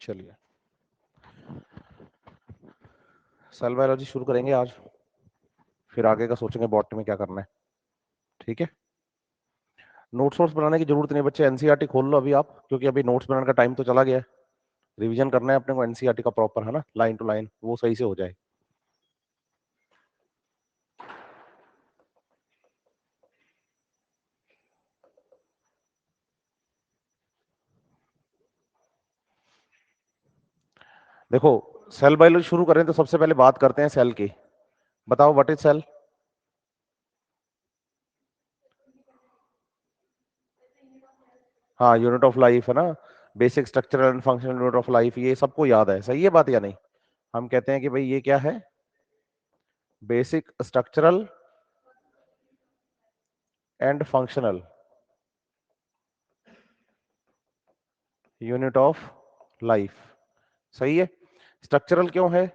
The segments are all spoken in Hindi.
चलिए सेल बायोलॉजी शुरू करेंगे आज, फिर आगे का सोचेंगे बॉटनी में क्या करना है। ठीक है, नोट्स वोट्स बनाने की जरूरत नहीं बच्चे, एनसीईआरटी खोल लो अभी आप, क्योंकि अभी नोट्स बनाने का टाइम तो चला गया है। रिवीजन करना है अपने को एनसीईआरटी का प्रॉपर, है ना, लाइन टू लाइन, वो सही से हो जाए। देखो, सेल बायोलॉजी शुरू करें तो सबसे पहले बात करते हैं सेल की। बताओ व्हाट इज सेल। हाँ, यूनिट ऑफ लाइफ है ना, basic structural and functional unit of life, ये सबको याद है, सही है बात या नहीं। हम कहते हैं कि भाई ये क्या है, basic structural and functional unit of life. सही है। स्ट्रक्चरल क्यों है,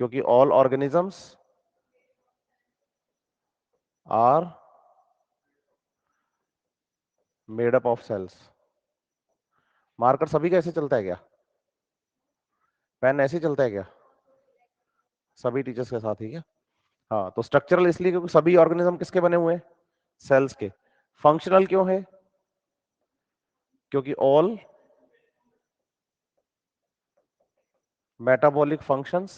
क्योंकि all organisms are made up of cells. Marker सभी का ऐसे चलता है क्या, पेन ऐसे चलता है क्या सभी टीचर्स के साथ ही क्या। हाँ, तो स्ट्रक्चरल इसलिए क्योंकि सभी ऑर्गेनिज्म किसके बने हुए हैं, सेल्स के। फंक्शनल क्यों है, क्योंकि all metabolic functions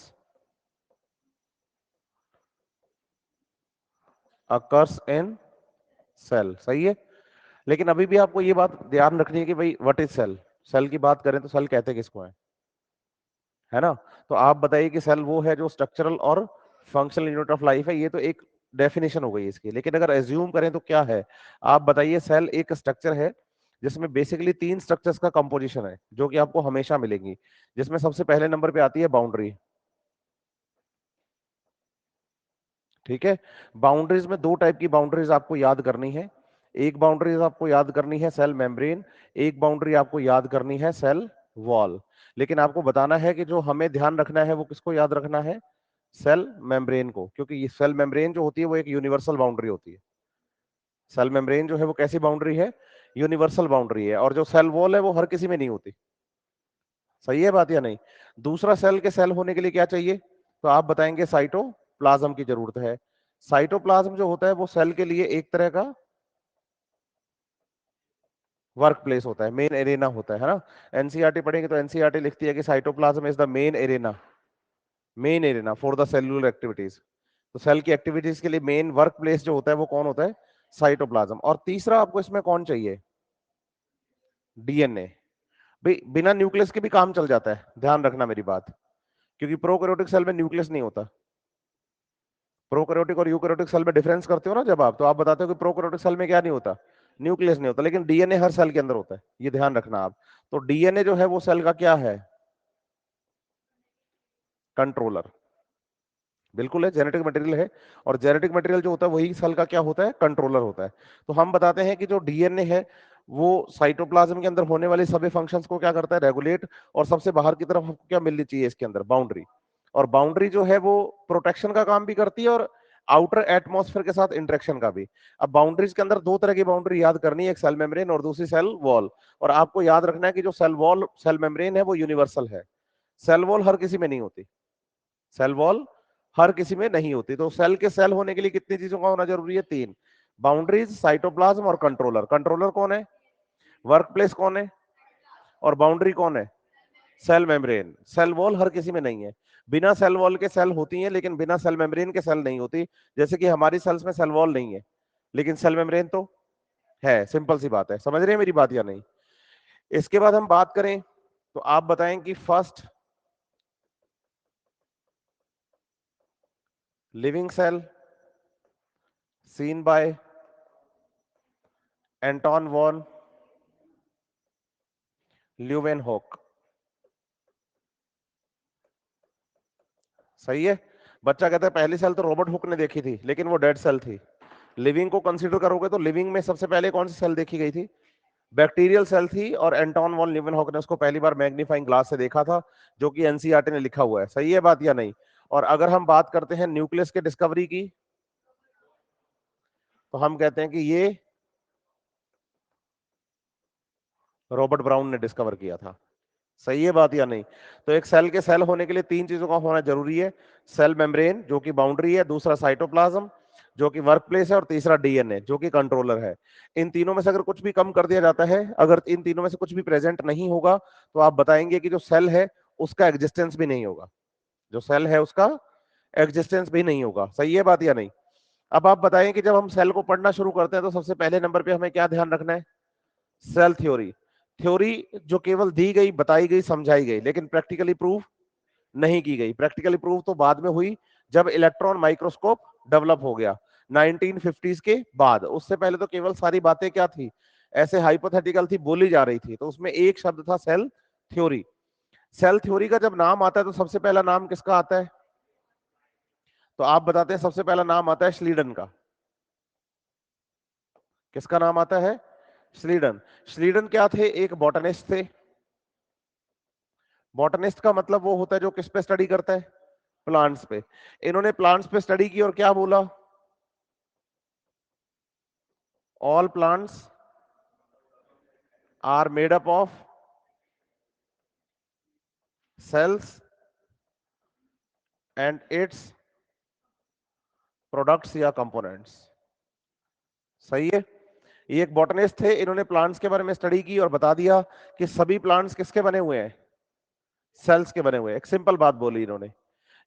occurs in cell. सही है। लेकिन अभी भी आपको ये बात ध्यान रखनी है कि भाई व्हाट इज सेल। सेल की बात करें तो सेल कहते किसको है ना। तो आप बताइए कि सेल वो है जो स्ट्रक्चरल और फंक्शनल यूनिट ऑफ लाइफ है, ये तो एक डेफिनेशन हो गई इसकी। लेकिन अगर एज्यूम करें तो क्या है, आप बताइए। सेल एक स्ट्रक्चर है जिसमें बेसिकली 3 स्ट्रक्चर्स का कंपोजिशन है जो कि आपको हमेशा मिलेंगी, जिसमें सबसे पहले नंबर पे आती है बाउंड्री। ठीक है, बाउंड्रीज में 2 टाइप की बाउंड्रीज आपको याद करनी है। एक बाउंड्रीज आपको याद करनी है सेल मेम्ब्रेन, एक बाउंड्री आपको याद करनी है सेल वॉल। लेकिन आपको बताना है कि जो हमें ध्यान रखना है वो किसको याद रखना है, सेल मेम्ब्रेन को, क्योंकि ये सेल मेम्ब्रेन जो होती है वो एक यूनिवर्सल बाउंड्री होती है। सेल मेम्ब्रेन जो है वो कैसी बाउंड्री है, यूनिवर्सल बाउंड्री है। और जो सेल वॉल है वो हर किसी में नहीं होती। सही है बात या नहीं। दूसरा, सेल के सेल होने के लिए क्या चाहिए, तो आप बताएंगे साइटोप्लाज्म की जरूरत है। साइटोप्लाज्म जो होता है वो सेल के लिए एक तरह का वर्क प्लेस होता है, मेन एरेना होता है ना। एनसीईआरटी पढ़ेंगे तो एनसीईआरटी लिखती है कि cytoplasm is the main arena for the cellular activities. तो सेल की एक्टिविटीज के लिए मेन वर्क प्लेस जो होता है वो कौन होता है, साइटोप्लाज्म। और तीसरा आपको इसमें कौन चाहिए, डीएनए। भाई बिना न्यूक्लियस के भी काम चल जाता है, ध्यान रखना मेरी बात, क्योंकि प्रोकैरियोटिक सेल में न्यूक्लियस नहीं होता। प्रोकैरियोटिक और यूकैरियोटिक सेल में डिफरेंस करते हो ना जब आप, तो आप बताते हो कि प्रोकैरियोटिक सेल में क्या नहीं होता, न्यूक्लियस नहीं होता, लेकिन डीएनए हर सेल के अंदर होता है, ये ध्यान रखना आप। तो डीएनए जो है वो सेल का क्या है, कंट्रोलर। बिल्कुल है, जेनेटिक मटेरियल है। और जेनेटिक मटेरियल जो होता है वही सेल का क्या होता है, कंट्रोलर होता है। तो हम बताते हैं कि जो डीएनए है वो साइटोप्लाज्म के अंदर होने वाले सभी फंक्शंस को क्या करता है, रेगुलेट। और सबसे बाहर की तरफ हमको क्या मिलनी चाहिए इसके अंदर, बाउंड्री। और बाउंड्री जो है वो प्रोटेक्शन का काम भी करती है और आउटर एटमॉस्फेयर के साथ इंटरेक्शन का भी। अब बाउंड्रीज के अंदर 2 तरह की बाउंड्री याद करनी है, एक सेल मेम्ब्रेन और दूसरी सेल वॉल। और आपको याद रखना है कि जो सेल वॉल सेल मेम्ब्रेन है वो यूनिवर्सल है, सेल वॉल हर किसी में नहीं होती। सेल वॉल हर किसी में नहीं होती। तो सेल के सेल होने के लिए कितनी चीजों का होना जरूरी है, 3। बाउंड्रीज, साइटोप्लाज्म और कंट्रोलर। कंट्रोलर कौन है, वर्क प्लेस कौन है, और बाउंड्री कौन है, सेल मेम्ब्रेन। सेल वॉल हर किसी में नहीं है। बिना सेल वॉल के सेल होती है लेकिन बिना सेल मेम्ब्रेन के सेल नहीं होती। जैसे कि हमारी सेल्स में सेल वॉल नहीं है लेकिन सेल मेम्ब्रेन तो है। सिंपल सी बात है, समझ रहे हैं मेरी बात या नहीं। इसके बाद हम बात करें तो आप बताएं कि first living cell seen by Anton von Leeuwenhoek. सही है। बच्चा कहता है पहली सेल तो रॉबर्ट हुक ने देखी थी लेकिन वो डेड सेल थी। लिविंग को कंसीडर करोगे तो लिविंग में सबसे पहले कौन सी सेल देखी गई थी, बैक्टीरियल सेल थी। और एंटोन वॉन ल्यूवेनहॉक ने उसको पहली बार मैग्नीफाइंग ग्लास से देखा था, जो कि एनसीईआरटी ने लिखा हुआ है। सही है बात या नहीं। और अगर हम बात करते हैं न्यूक्लियस के डिस्कवरी की, तो हम कहते हैं कि ये रॉबर्ट ब्राउन ने डिस्कवर किया था। सही है बात या नहीं? तो एक सेल के सेल होने के लिए तीन चीजों का होना जरूरी है। सेल मेम्ब्रेन जो कि बाउंड्री है, दूसरा साइटोप्लाज्म जो कि वर्क प्लेस है, और तीसरा डीएनए जो कि कंट्रोलर है। इन तीनों में से अगर कुछ भी कम कर दिया जाता है, अगर इन तीनों में से कुछ भी प्रेजेंट नहीं होगा, तो आप बताएंगे कि जो सेल है उसका एग्जिस्टेंस भी नहीं होगा। जो सेल है उसका एग्जिस्टेंस भी नहीं होगा। सही है बात या नहीं? अब आप बताएं कि जब हम सेल को पढ़ना शुरू करते हैं तो सबसे पहले नंबर पे हमें क्या ध्यान रखना है? Cell theory. थ्योरी जो केवल दी गई, बताई गई, समझाई गई, लेकिन प्रैक्टिकली प्रूव नहीं की गई। प्रैक्टिकली प्रूव तो बाद में हुई जब इलेक्ट्रॉन माइक्रोस्कोप डेवलप हो गया 1950s के बाद। उससे पहले तो केवल सारी बातें क्या थी, ऐसे हाइपोथेटिकल थी, बोली जा रही थी। तो उसमें एक शब्द था सेल थ्योरी। सेल थ्योरी का जब नाम आता है तो सबसे पहला नाम किसका आता है? तो आप बताते हैं सबसे पहला नाम आता है श्लीडन का। किसका नाम आता है? श्लीडन। श्लीडन क्या थे? एक बॉटनिस्ट थे। बॉटनिस्ट का मतलब वो होता है जो किस पे स्टडी करता है? प्लांट्स पे। इन्होंने प्लांट्स पे स्टडी की और क्या बोला? All plants are made up of cells and its products या कंपोनेंट्स। सही है। ये एक बॉटनिस्ट थे, इन्होंने प्लांट्स के बारे में स्टडी की और बता दिया कि सभी प्लांट्स किसके बने हुए हैं? सेल्स के बने हुए हैं। एक सिंपल बात बोली इन्होंने।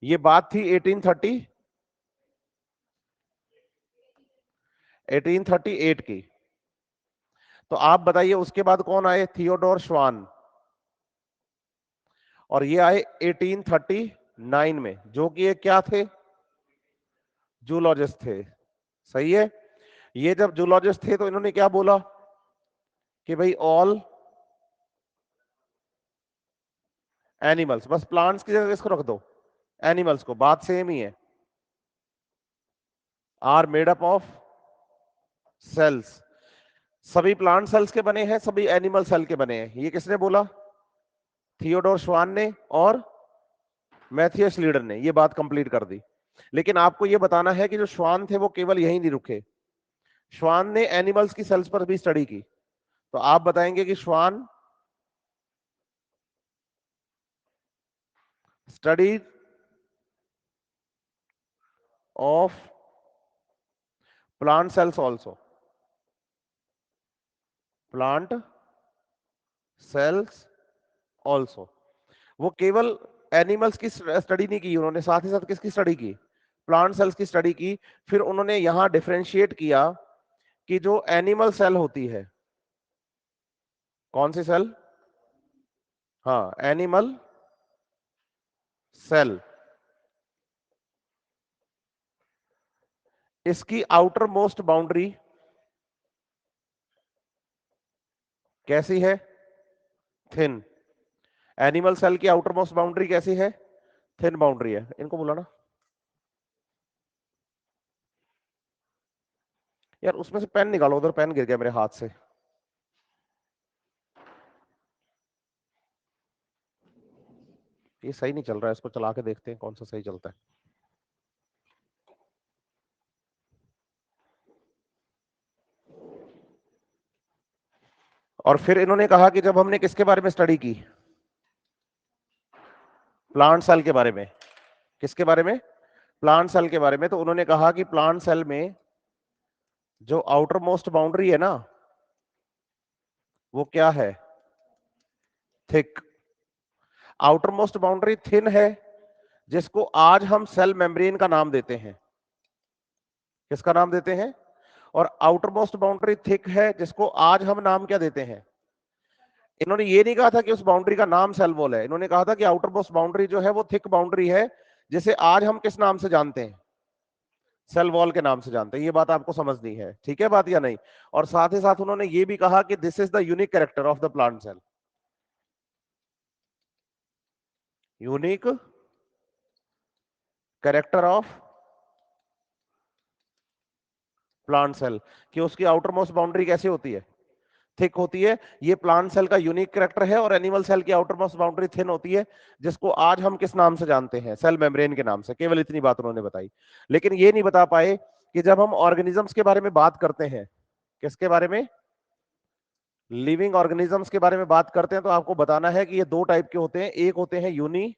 ये बात थी 1838 की। तो आप बताइए उसके बाद कौन आए? थियोडोर श्वान। और ये आए 1839 में, जो कि ये क्या थे? जूलॉजिस्ट थे। सही है। ये जब जूलॉजिस्ट थे तो इन्होंने क्या बोला कि भाई ऑल एनिमल्स, बस प्लांट्स की जगह इसको रख दो, एनिमल्स को, बात सेम ही है, are made up of cells. सभी प्लांट सेल्स के बने हैं, सभी एनिमल सेल के बने हैं। ये किसने बोला? थियोडोर श्वान ने और मैथियस लीडर ने। ये बात कंप्लीट कर दी। लेकिन आपको ये बताना है कि जो श्वान थे वो केवल यहीं नहीं रुके। श्वान ने एनिमल्स की सेल्स पर भी स्टडी की। तो आप बताएंगे कि श्वान study of plant cells also. Plant cells also. वो केवल एनिमल्स की स्टडी नहीं की उन्होंने, साथ ही साथ किसकी स्टडी की? प्लांट सेल्स की स्टडी की। फिर उन्होंने यहां डिफरेंशिएट किया कि जो एनिमल सेल होती है, कौन सी सेल? हाँ, एनिमल सेल, इसकी आउटर मोस्ट बाउंड्री कैसी है? थिन। एनिमल सेल की आउटर मोस्ट बाउंड्री कैसी है? थिन बाउंड्री है। इनको बुलाना यार, उसमें से पेन निकालो, उधर पेन गिर गया मेरे हाथ से। ये सही नहीं चल रहा है, इसको चला के देखते हैं कौन सा सही चलता है। और फिर इन्होंने कहा कि जब हमने किसके बारे में स्टडी की? प्लांट सेल के बारे में। किसके बारे में? प्लांट सेल के बारे में। तो उन्होंने कहा कि प्लांट सेल में जो आउटर मोस्ट बाउंड्री है ना, वो क्या है? Thick. Outer most boundary thin है, जिसको आज हम सेल मेम्ब्रेन का नाम देते हैं। किसका नाम देते हैं? और आउटर मोस्ट बाउंड्री थिक है, जिसको आज हम नाम क्या देते हैं? इन्होंने ये नहीं कहा था कि उस बाउंड्री का नाम सेल वॉल है, इन्होंने कहा था कि आउटर मोस्ट बाउंड्री जो है वो थिक बाउंड्री है, जिसे आज हम किस नाम से जानते हैं? सेल वॉल के नाम से जानते हैं। ये बात आपको समझनी है, ठीक है बात या नहीं? और साथ ही साथ उन्होंने ये भी कहा कि this is the unique character of the plant cell. Unique character of plant cell, कि उसकी आउटर मोस्ट बाउंड्री कैसी होती है? थिक होती है। ये प्लांट सेल का यूनिक कैरेक्टर है। और एनिमल सेल की आउटर मोस्ट बाउंड्री थिन होती है, जिसको आज हम किस नाम से जानते हैं? सेल मेम्ब्रेन के नाम से। केवल इतनी बात उन्होंने बताई। लेकिन ये नहीं बता पाए कि जब हम ऑर्गेनिजम्स के बारे में बात करते हैं, किसके बारे में? लिविंग ऑर्गेनिजम्स के बारे में बात करते हैं तो आपको बताना है कि ये दो टाइप के होते हैं, एक होते हैं यूनी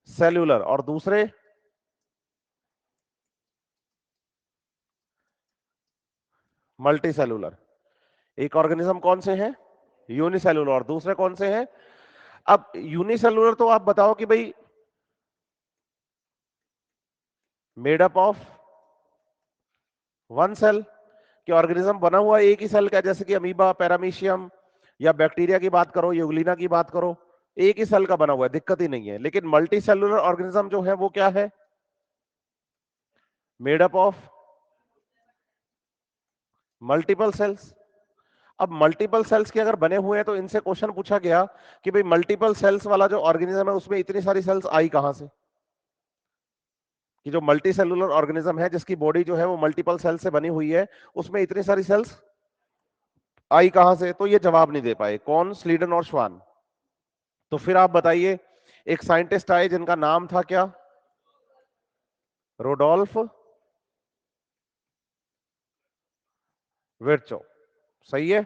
सेल्यूलर और दूसरे मल्टी सेल्यूलर। एक ऑर्गेनिज्म कौन से हैं? यूनिसेल्यूलर। और दूसरे कौन से हैं? अब यूनिसेल्यूलर तो आप बताओ कि भाई made up of one cell, कि ऑर्गेनिज्म बना हुआ एक ही सेल का, जैसे कि अमीबा, पैरामीशियम या बैक्टीरिया की बात करो, यूग्लिना की बात करो, एक ही सेल का बना हुआ है, दिक्कत ही नहीं है। लेकिन मल्टी सेल्यूलर ऑर्गेनिज्म जो है वो क्या है? Made up of multiple cells. अब मल्टीपल सेल्स के अगर बने हुए हैं तो इनसे क्वेश्चन पूछा गया कि भाई मल्टीपल सेल्स वाला जो ऑर्गेनिज्म है उसमें इतनी सारी सेल्स आई कहां से? कि जो मल्टी सेलुलर ऑर्गेनिज्म है जिसकी बॉडी जो है वो मल्टीपल सेल से बनी हुई है, उसमें इतनी सारी सेल्स आई कहां से? तो ये जवाब नहीं दे पाए। कौन? स्लीडन और श्वान। तो फिर आप बताइए, एक साइंटिस्ट आए जिनका नाम था क्या? रोडोल्फ विर्चो। सही है।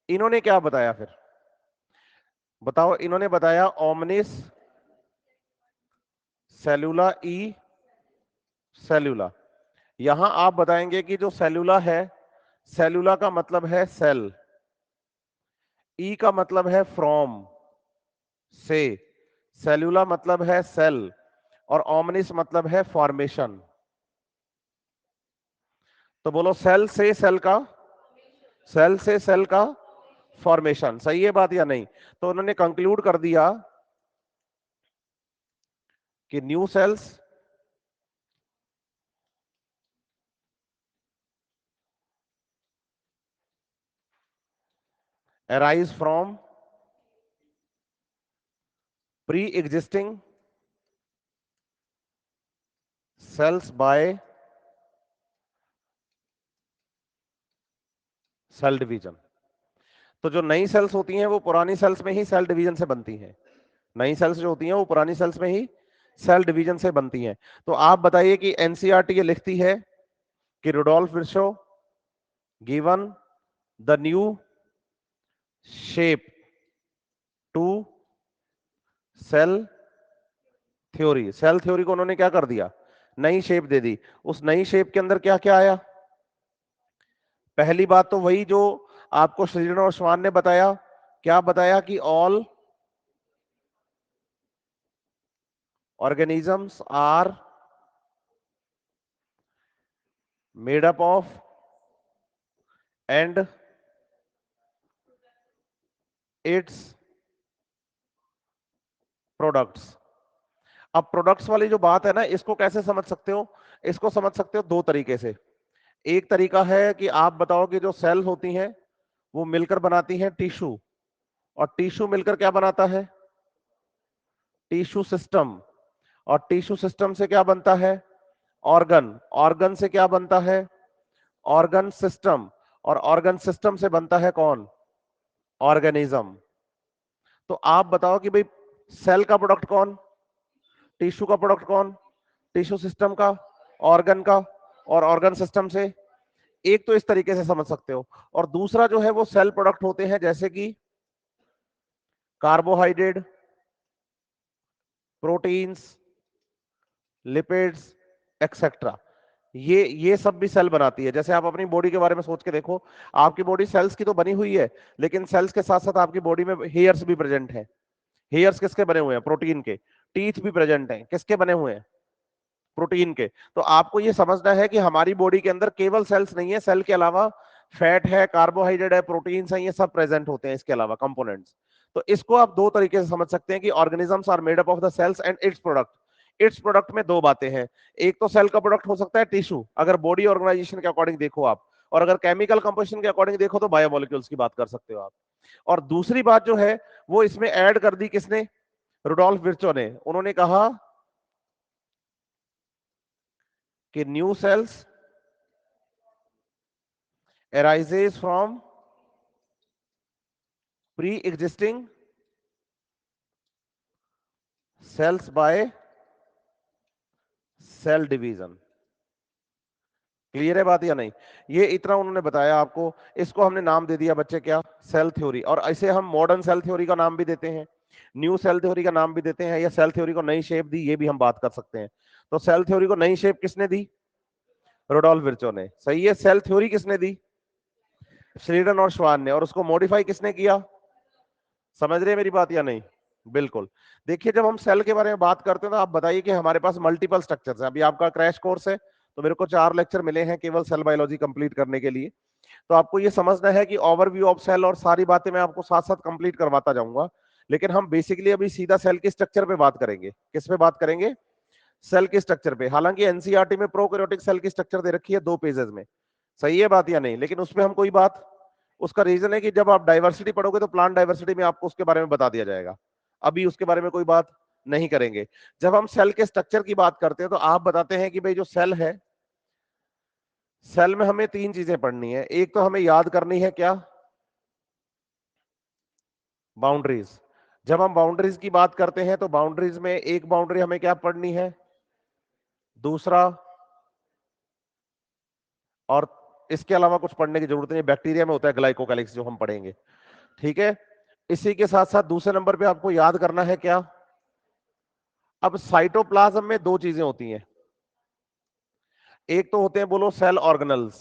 इन्होंने क्या बताया फिर? बताओ। इन्होंने बताया ओमनिस सेलुला ई सेलुला। यहां आप बताएंगे कि जो सेलुला है, सेलुला का मतलब है सेल, ई का मतलब है फ्रॉम, से, सेलुला मतलब है सेल, और ओमनिस मतलब है फॉर्मेशन। तो बोलो, सेल से सेल का, सेल से सेल का फॉर्मेशन। सही है बात या नहीं? तो उन्होंने कंक्लूड कर दिया कि new cells arise from pre-existing cells by cell division. तो जो नई सेल्स होती हैं वो पुरानी सेल्स में ही सेल डिवीजन से बनती हैं। नई सेल्स जो होती हैं वो पुरानी सेल्स में ही सेल डिवीजन से बनती हैं। तो आप बताइए कि एनसीईआरटी ये लिखती है कि Rudolf Virchow given the new shape to cell theory. Cell theory को उन्होंने क्या कर दिया? नई शेप दे दी। उस नई शेप के अंदर क्या क्या आया? पहली बात तो वही जो आपको श्रीजन और श्वान ने बताया। क्या बताया? कि all organisms are made up of and its products. अब प्रोडक्ट्स वाली जो बात है ना, इसको कैसे समझ सकते हो? इसको समझ सकते हो दो तरीके से। एक तरीका है कि आप बताओ कि जो सेल होती हैं वो मिलकर बनाती हैं टिश्यू, और टिश्यू मिलकर क्या बनाता है? Tissue system. और टिश्यू सिस्टम से क्या बनता है? ऑर्गन। ऑर्गन से क्या बनता है? Organ system. और ऑर्गन सिस्टम से बनता है कौन? ऑर्गेनिज्म। तो आप बताओ कि भाई सेल का प्रोडक्ट कौन? टिश्यू का प्रोडक्ट कौन? टिश्यू सिस्टम का, ऑर्गन का, और ऑर्गन सिस्टम से। एक तो इस तरीके से समझ सकते हो। और दूसरा जो है वो सेल प्रोडक्ट होते हैं जैसे कि कार्बोहाइड्रेट, प्रोटीन्स, लिपिड्स, एक्सेट्रा। ये सब भी सेल बनाती है। जैसे आप अपनी बॉडी के बारे में सोच के देखो, आपकी बॉडी सेल्स की तो बनी हुई है, लेकिन सेल्स के साथ साथ आपकी बॉडी में हेयर्स भी प्रेजेंट है। हेयर्स किसके बने हुए हैं? प्रोटीन के। टीथ भी प्रेजेंट हैं, किसके बने हुए हैं? प्रोटीन के। तो आपको ये समझना है कि हमारी बॉडी के अंदर केवल सेल्स नहीं है, सेल के अलावा फैट है, कार्बोहाइड्रेट है, प्रोटीन्स हैं, ये सब प्रेजेंट होते हैं इसके अलावा कंपोनेंट्स। तो इसको आप दो तरीके से समझ सकते हैं कि organisms are made up of the cells and its product. Its product में दो बातें हैं। एक तो सेल का प्रोडक्ट हो सकता है टिश्यू, अगर बॉडी ऑर्गेनाइजेशन के अकॉर्डिंग देखो आप, और अगर केमिकल कंपोजिशन के अकॉर्डिंग देखो तो बायोमोलिक्यूल्स की बात कर सकते हो आप। और दूसरी बात जो है वो इसमें ऐड कर दी किसने? रुडोल्फ विर्चो ने। उन्होंने कहा कि new sales arises from pre-existing cells by cell division। Clear है बात या नहीं? ये इतना उन्होंने बताया आपको, इसको हमने नाम दे दिया बच्चे क्या, सेल थ्योरी। और ऐसे हम मॉडर्न सेल थ्योरी का नाम भी देते हैं, न्यू सेल थ्योरी का नाम भी देते हैं, या सेल थ्योरी को नई शेप दी, ये भी हम बात कर सकते हैं। तो सेल थ्योरी को नई शेप किसने दी? रोडोल्फ विर्चो ने। सही है। सेल थ्योरी किसने दी? श्रीडन और श्वान ने। और उसको मॉडिफाई किसने किया? समझ रहे हैं मेरी बात या नहीं? बिल्कुल। देखिए जब हम सेल के बारे में बात करते हैं तो आप बताइए कि हमारे पास मल्टीपल स्ट्रक्चर्स हैं। अभी आपका क्रैश कोर्स है तो मेरे को 4 लेक्चर मिले हैं केवल सेल बायोलॉजी कंप्लीट करने के लिए। तो आपको ये समझना है कि ओवरव्यू ऑफ सेल और सारी बातें मैं आपको साथ साथ कंप्लीट करवाता जाऊंगा। लेकिन हम बेसिकली अभी सीधा सेल के स्ट्रक्चर पे बात करेंगे। किस पे बात करेंगे? सेल के स्ट्रक्चर पे। हालांकि एनसीईआरटी में प्रोकैरियोटिक सेल की स्ट्रक्चर दे रखी है 2 पेजेस में। सही है बात या नहीं? लेकिन उसमें हम कोई बात, उसका रीजन है कि जब आप डाइवर्सिटी पढ़ोगे तो प्लांट डाइवर्सिटी में आपको उसके बारे में बता दिया जाएगा। अभी उसके बारे में कोई बात नहीं करेंगे। जब हम सेल के स्ट्रक्चर की बात करते हैं तो आप बताते हैं कि भाई जो सेल है, सेल में हमें 3 चीजें पढ़नी है। एक तो हमें याद करनी है क्या? बाउंड्रीज। जब हम बाउंड्रीज की बात करते हैं तो बाउंड्रीज में एक बाउंड्री हमें क्या पढ़नी है? दूसरा, और इसके अलावा कुछ पढ़ने की जरूरत नहीं। बैक्टीरिया में होता है ग्लाइकोकैलिक्स जो हम पढ़ेंगे। ठीक है। इसी के साथ साथ दूसरे नंबर पे आपको याद करना है क्या? अब साइटोप्लाज्म में 2 चीजें होती हैं। एक तो होते हैं बोलो सेल ऑर्गेनल्स।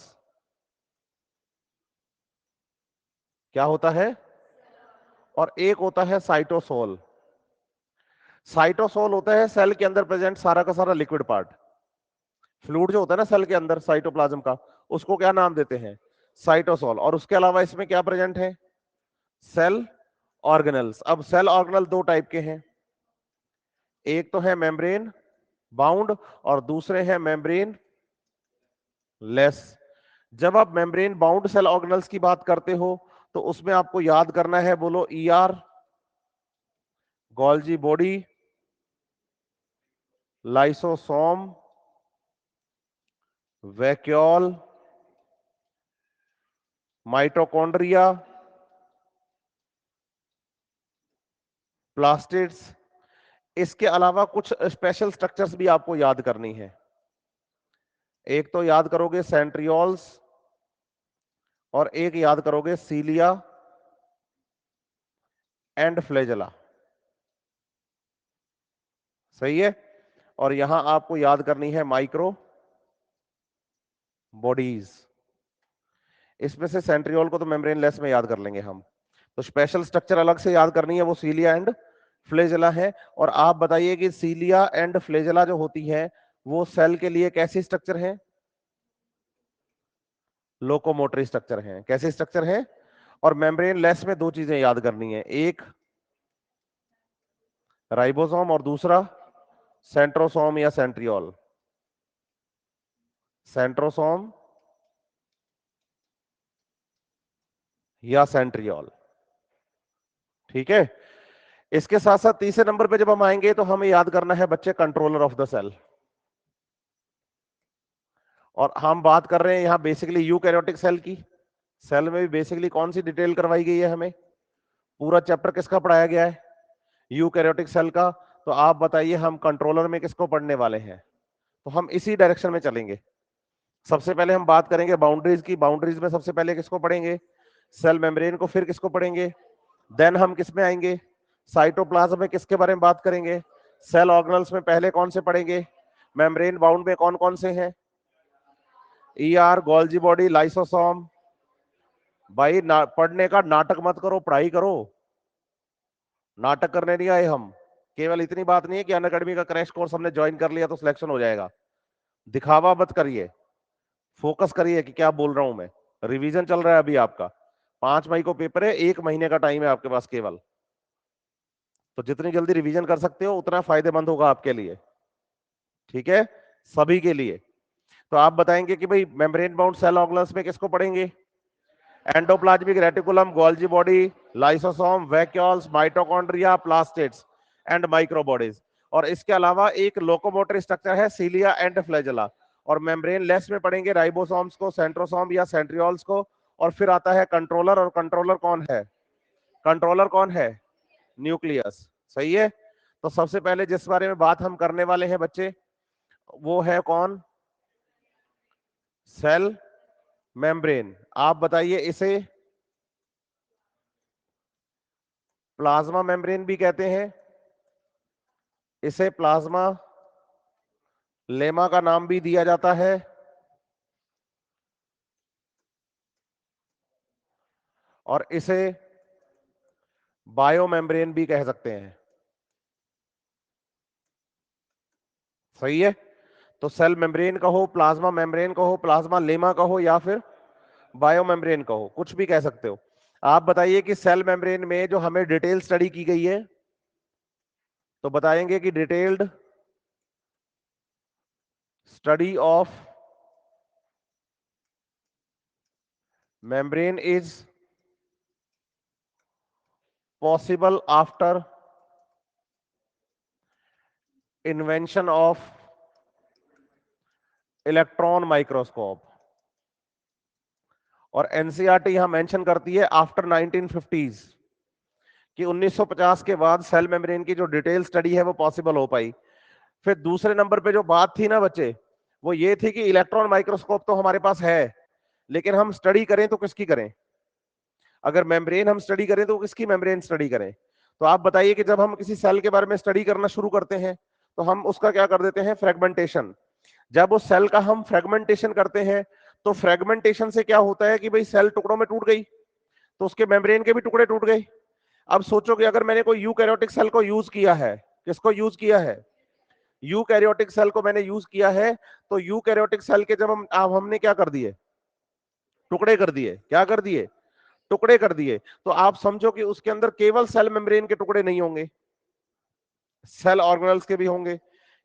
क्या होता है? और एक होता है साइटोसोल। साइटोसोल होता है सेल के अंदर प्रेजेंट सारा का सारा लिक्विड पार्ट। फ्लूइड जो होता है ना सेल के अंदर साइटोप्लाज्म का, उसको क्या नाम देते हैं? साइटोसोल। और उसके अलावा इसमें क्या प्रेजेंट है? Cell organelles. अब सेल ऑर्गेनल 2 टाइप के हैं। एक तो है मेम्ब्रेन बाउंड और दूसरे हैं मेम्ब्रेन लेस। जब आप मेम्ब्रेन बाउंड सेल ऑर्गेनल्स की बात करते हो तो उसमें आपको याद करना है बोलो ER, Golgi body, lysosome, vacuole, mitochondria, plastids. इसके अलावा कुछ स्पेशल स्ट्रक्चर्स भी आपको याद करनी है। एक तो याद करोगे सेंट्रियोल्स और एक याद करोगे सीलिया एंड फ्लैजेला। सही है। और यहां आपको याद करनी है माइक्रो बॉडीज। इसमें से सेंट्रियोल को तो मेम्ब्रेन लेस में याद कर लेंगे हम। तो स्पेशल स्ट्रक्चर अलग से याद करनी है, वो सीलिया एंड फ्लैजेला है। और आप बताइए कि सीलिया एंड फ्लैजेला जो होती है वो सेल के लिए कैसी स्ट्रक्चर है? लोकोमोटरी स्ट्रक्चर है। कैसे स्ट्रक्चर है? और मेम्ब्रेन लेस में 2 चीजें याद करनी है, एक राइबोसोम और दूसरा सेंट्रोसोम या सेंट्रियोल। सेंट्रोसोम या सेंट्रियोल। ठीक है। इसके साथ साथ तीसरे नंबर पे जब हम आएंगे तो हमें याद करना है बच्चे कंट्रोलर ऑफ द सेल। और हम बात कर रहे हैं यहां बेसिकली यूकैरियोटिक सेल की। सेल में भी बेसिकली कौन सी डिटेल करवाई गई है हमें? पूरा चैप्टर किसका पढ़ाया गया है? यूकैरियोटिक सेल का। तो आप बताइए हम कंट्रोलर में किसको पढ़ने वाले हैं? तो हम इसी डायरेक्शन में चलेंगे। सबसे पहले हम बात करेंगे बाउंड्रीज की। बाउंड्रीज में सबसे पहले किसको पढ़ेंगे? सेल मेम्ब्रेन को। फिर किसको पढ़ेंगे? देन हम किस में आएंगे? साइटोप्लाज्म में किसके बारे में बात करेंगे? सेल ऑर्गेनल्स में पहले कौन से पढ़ेंगे? मेम्ब्रेन बाउंड में कौन कौन से हैं? ER, Golgi body, lysosome. भाई पढ़ने का नाटक मत करो, पढ़ाई करो। नाटक करने नहीं आए हम। केवल इतनी बात नहीं है कि अनअकैडमी का क्रैश कोर्स हमने ज्वाइन कर लिया तो सिलेक्शन हो जाएगा। दिखावा मत करिए, फोकस करिए कि क्या बोल रहा हूं मैं। रिवीजन चल रहा है अभी आपका। 5 मई को पेपर है, 1 महीने का टाइम है आपके पास केवल। तो जितनी जल्दी रिवीजन कर सकते हो उतना फायदेमंद होगा आपके लिए। ठीक है, सभी के लिए। तो आप बताएंगे कि भाई मेम्ब्रेन बाउंड सेल ऑर्गेनल्स में किसको पढ़ेंगे? Endoplasmic reticulum, Golgi body, lysosome, vacuoles, mitochondria, plastids and microbodies. और इसके अलावा एक लोकोमोटर स्ट्रक्चर है सीलिया एंड फ्लैजेला। और मेम्ब्रेन लेस में पढ़ेंगे राइबोसोम्स को, सेंट्रोसोम या सेंट्रियोल्स को। और फिर आता है कंट्रोलर। और कंट्रोलर कौन है? कंट्रोलर कौन है? न्यूक्लियस। सही है। तो सबसे पहले जिस बारे में बात हम करने वाले हैं बच्चे, वो है कौन? Cell membrane. आप बताइए इसे प्लाज्मा मेम्ब्रेन भी कहते हैं, इसे प्लाज्मा लेमा का नाम भी दिया जाता है, और इसे बायो मेम्ब्रेन भी कह सकते हैं। सही है। तो सेल मेम्ब्रेन कहो, प्लाज्मा मेम्ब्रेन कहो, प्लाज्मा लेमा कहो, या फिर बायो मेम्ब्रेन कहो, कुछ भी कह सकते हो। आप बताइए कि सेल मेम्ब्रेन में जो हमें डिटेल स्टडी की गई है, तो बताएंगे कि detailed study of membrane is possible after invention of electron microscope. और एनसीईआरटी यहां मेंशन करती है आफ्टर 1950s, कि 1950 के बाद सेल मेम्ब्रेन की जो डिटेल स्टडी है वो पॉसिबल हो पाई। फिर दूसरे नंबर पे जो बात थी ना बच्चे, वो ये थी कि इलेक्ट्रॉन माइक्रोस्कोप तो हमारे पास है, लेकिन हम स्टडी करें तो किसकी करें? अगर मेम्ब्रेन हम स्टडी करें तो किसकी मेम्ब्रेन स्टडी करें? तो आप बताइए कि जब हम किसी सेल के बारे में स्टडी करना शुरू करते हैं, तो हम उसका क्या कर देते हैं? फ्रेगमेंटेशन। जब उस सेल का हम फ्रेगमेंटेशन करते हैं, तो फ्रेगमेंटेशन से क्या होता है कि भाई सेल टुकड़ों में टूट गई, तो उसके मेम्ब्रेन के भी टुकड़े टूट गए। अब सोचो कि अगर मैंने कोई यूकैरियोटिक सेल को यूज किया है, किसको यूज किया है? यूकैरियोटिक सेल को मैंने यूज किया है, तो यूकैरियोटिक सेल के जब हमने क्या कर दिए? टुकड़े कर दिए। क्या कर दिए? टुकड़े कर दिए। तो आप समझो कि उसके अंदर केवल सेल मेम्ब्रेन के टुकड़े नहीं होंगे, सेल ऑर्गेनेल्स के भी होंगे।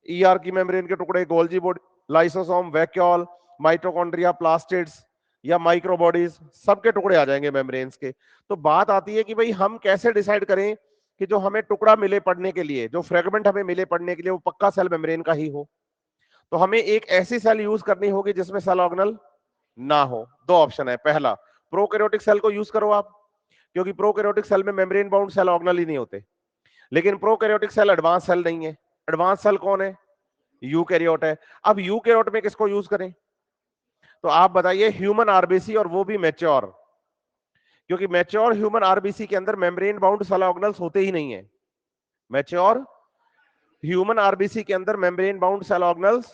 ईआर की मेम्ब्रेन के टुकड़े, Golgi body, lysosome, vacuole, mitochondria, plastids या माइक्रोबॉडीज, सबके टुकड़े आ जाएंगे मेम्ब्रेन्स के। तो बात आती है कि भाई हम कैसे डिसाइड करें कि जो हमें टुकड़ा मिले पढ़ने के लिए, जो फ्रेगमेंट हमें मिले पढ़ने के लिए, वो पक्का सेल मेम्ब्रेन का ही हो। तो हमें एक ऐसी सेल यूज करनी होगी जिसमें सेल ऑर्गेनल ना हो। दो ऑप्शन है। पहला, प्रोकैरियोटिक सेल को यूज करो आप, क्योंकि प्रोकैरियोटिक सेल में मेम्ब्रेन बाउंड सेल ऑर्गेनल ही नहीं होते। लेकिन प्रोकैरियोटिक सेल एडवांस सेल नहीं है। एडवांस सेल कौन है? यूकैरियोट है। अब यूकैरियोट में किसको यूज करें? तो आप बताइए, ह्यूमन आरबीसी, और वो भी मैच्योर, क्योंकि मैच्योर ह्यूमन आरबीसी के अंदर मेम्ब्रेन बाउंड सेल ऑर्गेनल्स होते ही नहीं है। मैच्योर ह्यूमन आरबीसी के अंदर मेम्ब्रेन बाउंड सेल ऑर्गेनल्स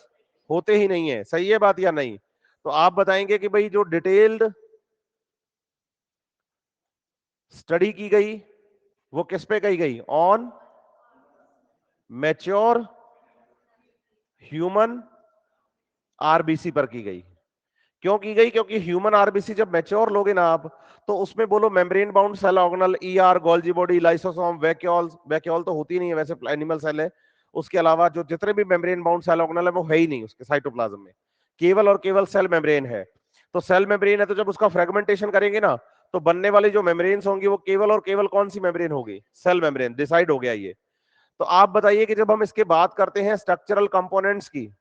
होते ही नहीं है। सही है बात या नहीं? तो आप बताएंगे कि भाई जो डिटेल्ड स्टडी की गई वो किस पे की गई? ऑन मैच्योर ह्यूमन आरबीसी पर की गई। क्यों की गई? क्योंकि ह्यूमन आरबीसी जब मैच्योर लोगे ना आप, तो उसमें बोलो membrane bound cell organelle, ER, Golgi body, lysosome, vacuoles, vacuole तो होती नहीं है वैसे, एनिमल सेल है। उसके अलावा जो जितने भी मेम्ब्रेन बाउंड सेल ऑर्गेनल है वो है ही नहीं उसके साइटोप्लाज्म में, केवल और केवल सेल मेम्ब्रेन है। तो सेल मेम्ब्रेन है, तो जब उसका फ्रेगमेंटेशन करेंगे ना, तो बनने वाली जो मेम्ब्रेन्स होंगी वो केवल और केवल कौन सी मेम्ब्रेन होगी? Cell membrane. डिसाइड हो गया ये। तो आप बताइए कि जब हम इसके बात करते हैं स्ट्रक्चरल कंपोनेंट्स की,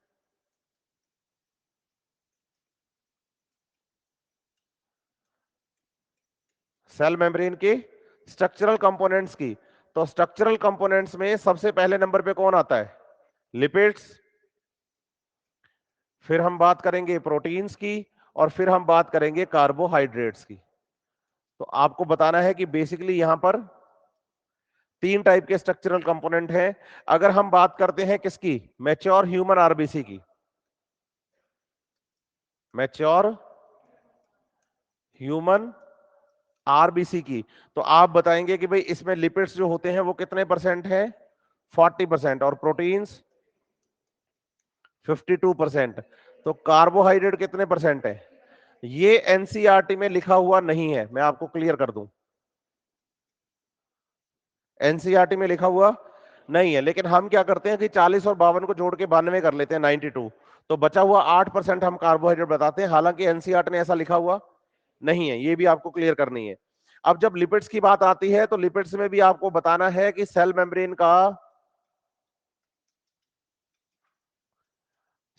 सेल मेम्ब्रेन के स्ट्रक्चरल कंपोनेंट्स की, तो स्ट्रक्चरल कंपोनेंट्स में सबसे पहले नंबर पे कौन आता है? लिपिड्स। फिर हम बात करेंगे प्रोटीन्स की, और फिर हम बात करेंगे कार्बोहाइड्रेट्स की। तो आपको बताना है कि बेसिकली यहां पर तीन टाइप के स्ट्रक्चरल कंपोनेंट हैं। अगर हम बात करते हैं किसकी? मैच्योर ह्यूमन आरबीसी की। मैच्योर ह्यूमन आरबीसी की। तो आप बताएंगे कि भाई इसमें लिपिड्स जो होते हैं वो कितने परसेंट है? 40%। और प्रोटीन्स 52%। तो कार्बोहाइड्रेट कितने परसेंट है? ये एनसीईआरटी में लिखा हुआ नहीं है, मैं आपको क्लियर कर दूं। एनसीईआरटी में लिखा हुआ नहीं है, लेकिन हम क्या करते हैं कि 40 और 52 को जोड़ के 92 कर लेते हैं, 92। तो बचा हुआ 8% हम कार्बोहाइड्रेट बताते हैं, हालांकि एनसीईआरटी ने ऐसा लिखा हुआ नहीं है। ये भी आपको क्लियर करनी है। अब जब लिपिड्स की बात आती है, तो लिपिड्स में भी आपको बताना है कि सेल मेम्ब्रेन का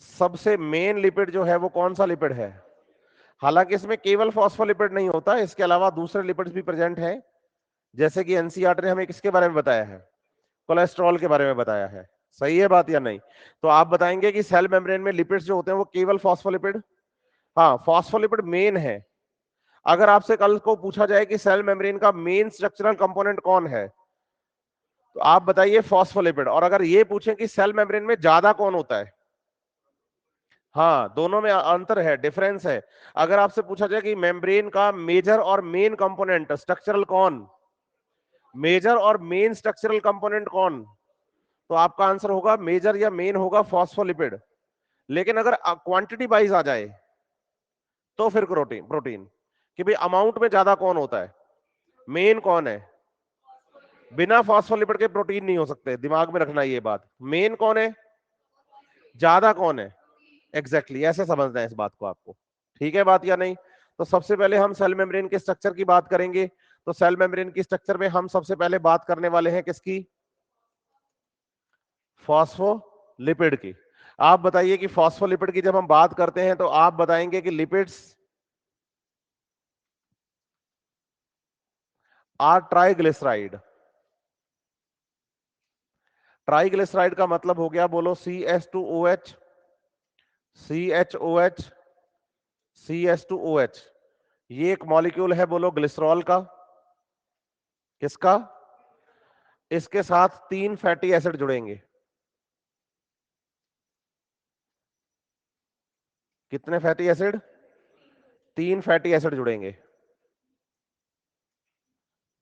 सबसे मेन लिपिड जो है वो कौन सा लिपिड है? हालांकि इसमें केवल फॉस्फोलिपिड नहीं होता, इसके अलावा दूसरे लिपिड्स भी प्रेजेंट हैं, जैसे कि एनसीईआरटी ने हमें किसके बारे में बताया है? कोलेस्ट्रॉल के बारे में बताया है। सही है बात या नहीं? तो आप बताएंगे कि सेल मेम्ब्रेन में लिपिड्स जो होते हैं वो केवल फॉस्फोलिपिड हाँ, फॉस्फोलिपिड मेन है। अगर आपसे कल को पूछा जाए कि सेल मेम्ब्रेन का मेन स्ट्रक्चरल कंपोनेंट कौन है, तो आप बताइए फॉस्फोलिपिड। और अगर ये पूछें कि सेल मेम्ब्रेन में ज्यादा कौन होता है, हाँ, दोनों में अंतर है, डिफरेंस है। अगर आपसे पूछा जाए कि मेम्ब्रेन का मेजर और मेन कंपोनेंट स्ट्रक्चरल कौन, मेजर और मेन स्ट्रक्चरल कंपोनेंट कौन, तो आपका आंसर होगा मेजर या मेन होगा फॉस्फोलिपिड। लेकिन अगर क्वांटिटी वाइज आ जाए तो फिर प्रोटीन, प्रोटीन कि भाई अमाउंट में ज्यादा कौन होता है, मेन कौन है। बिना फॉस्फोलिपिड के प्रोटीन नहीं हो सकते, दिमाग में रखना ये बात। मेन कौन है, ज्यादा कौन है, एग्जैक्टली exactly, ऐसे समझना है इस बात को आपको। ठीक है बात या नहीं? तो सबसे पहले हम सेल मेम्ब्रेन के स्ट्रक्चर की बात करेंगे। तो सेल मेम्ब्रेन की स्ट्रक्चर में हम सबसे पहले बात करने वाले हैं किसकी, फॉस्फोलिपिड की। आप बताइए कि फॉस्फोलिपिड की जब हम बात करते हैं तो आप बताएंगे कि लिपिड्स आर ट्राइग्लिसराइड। ट्राइग्लिसराइड का मतलब हो गया, बोलो CH2OH, CHOH, CH2OH। ये एक मॉलिक्यूल है, बोलो ग्लिसरॉल का। किसका? इसके साथ 3 फैटी एसिड जुड़ेंगे। कितने फैटी एसिड? 3 फैटी एसिड जुड़ेंगे।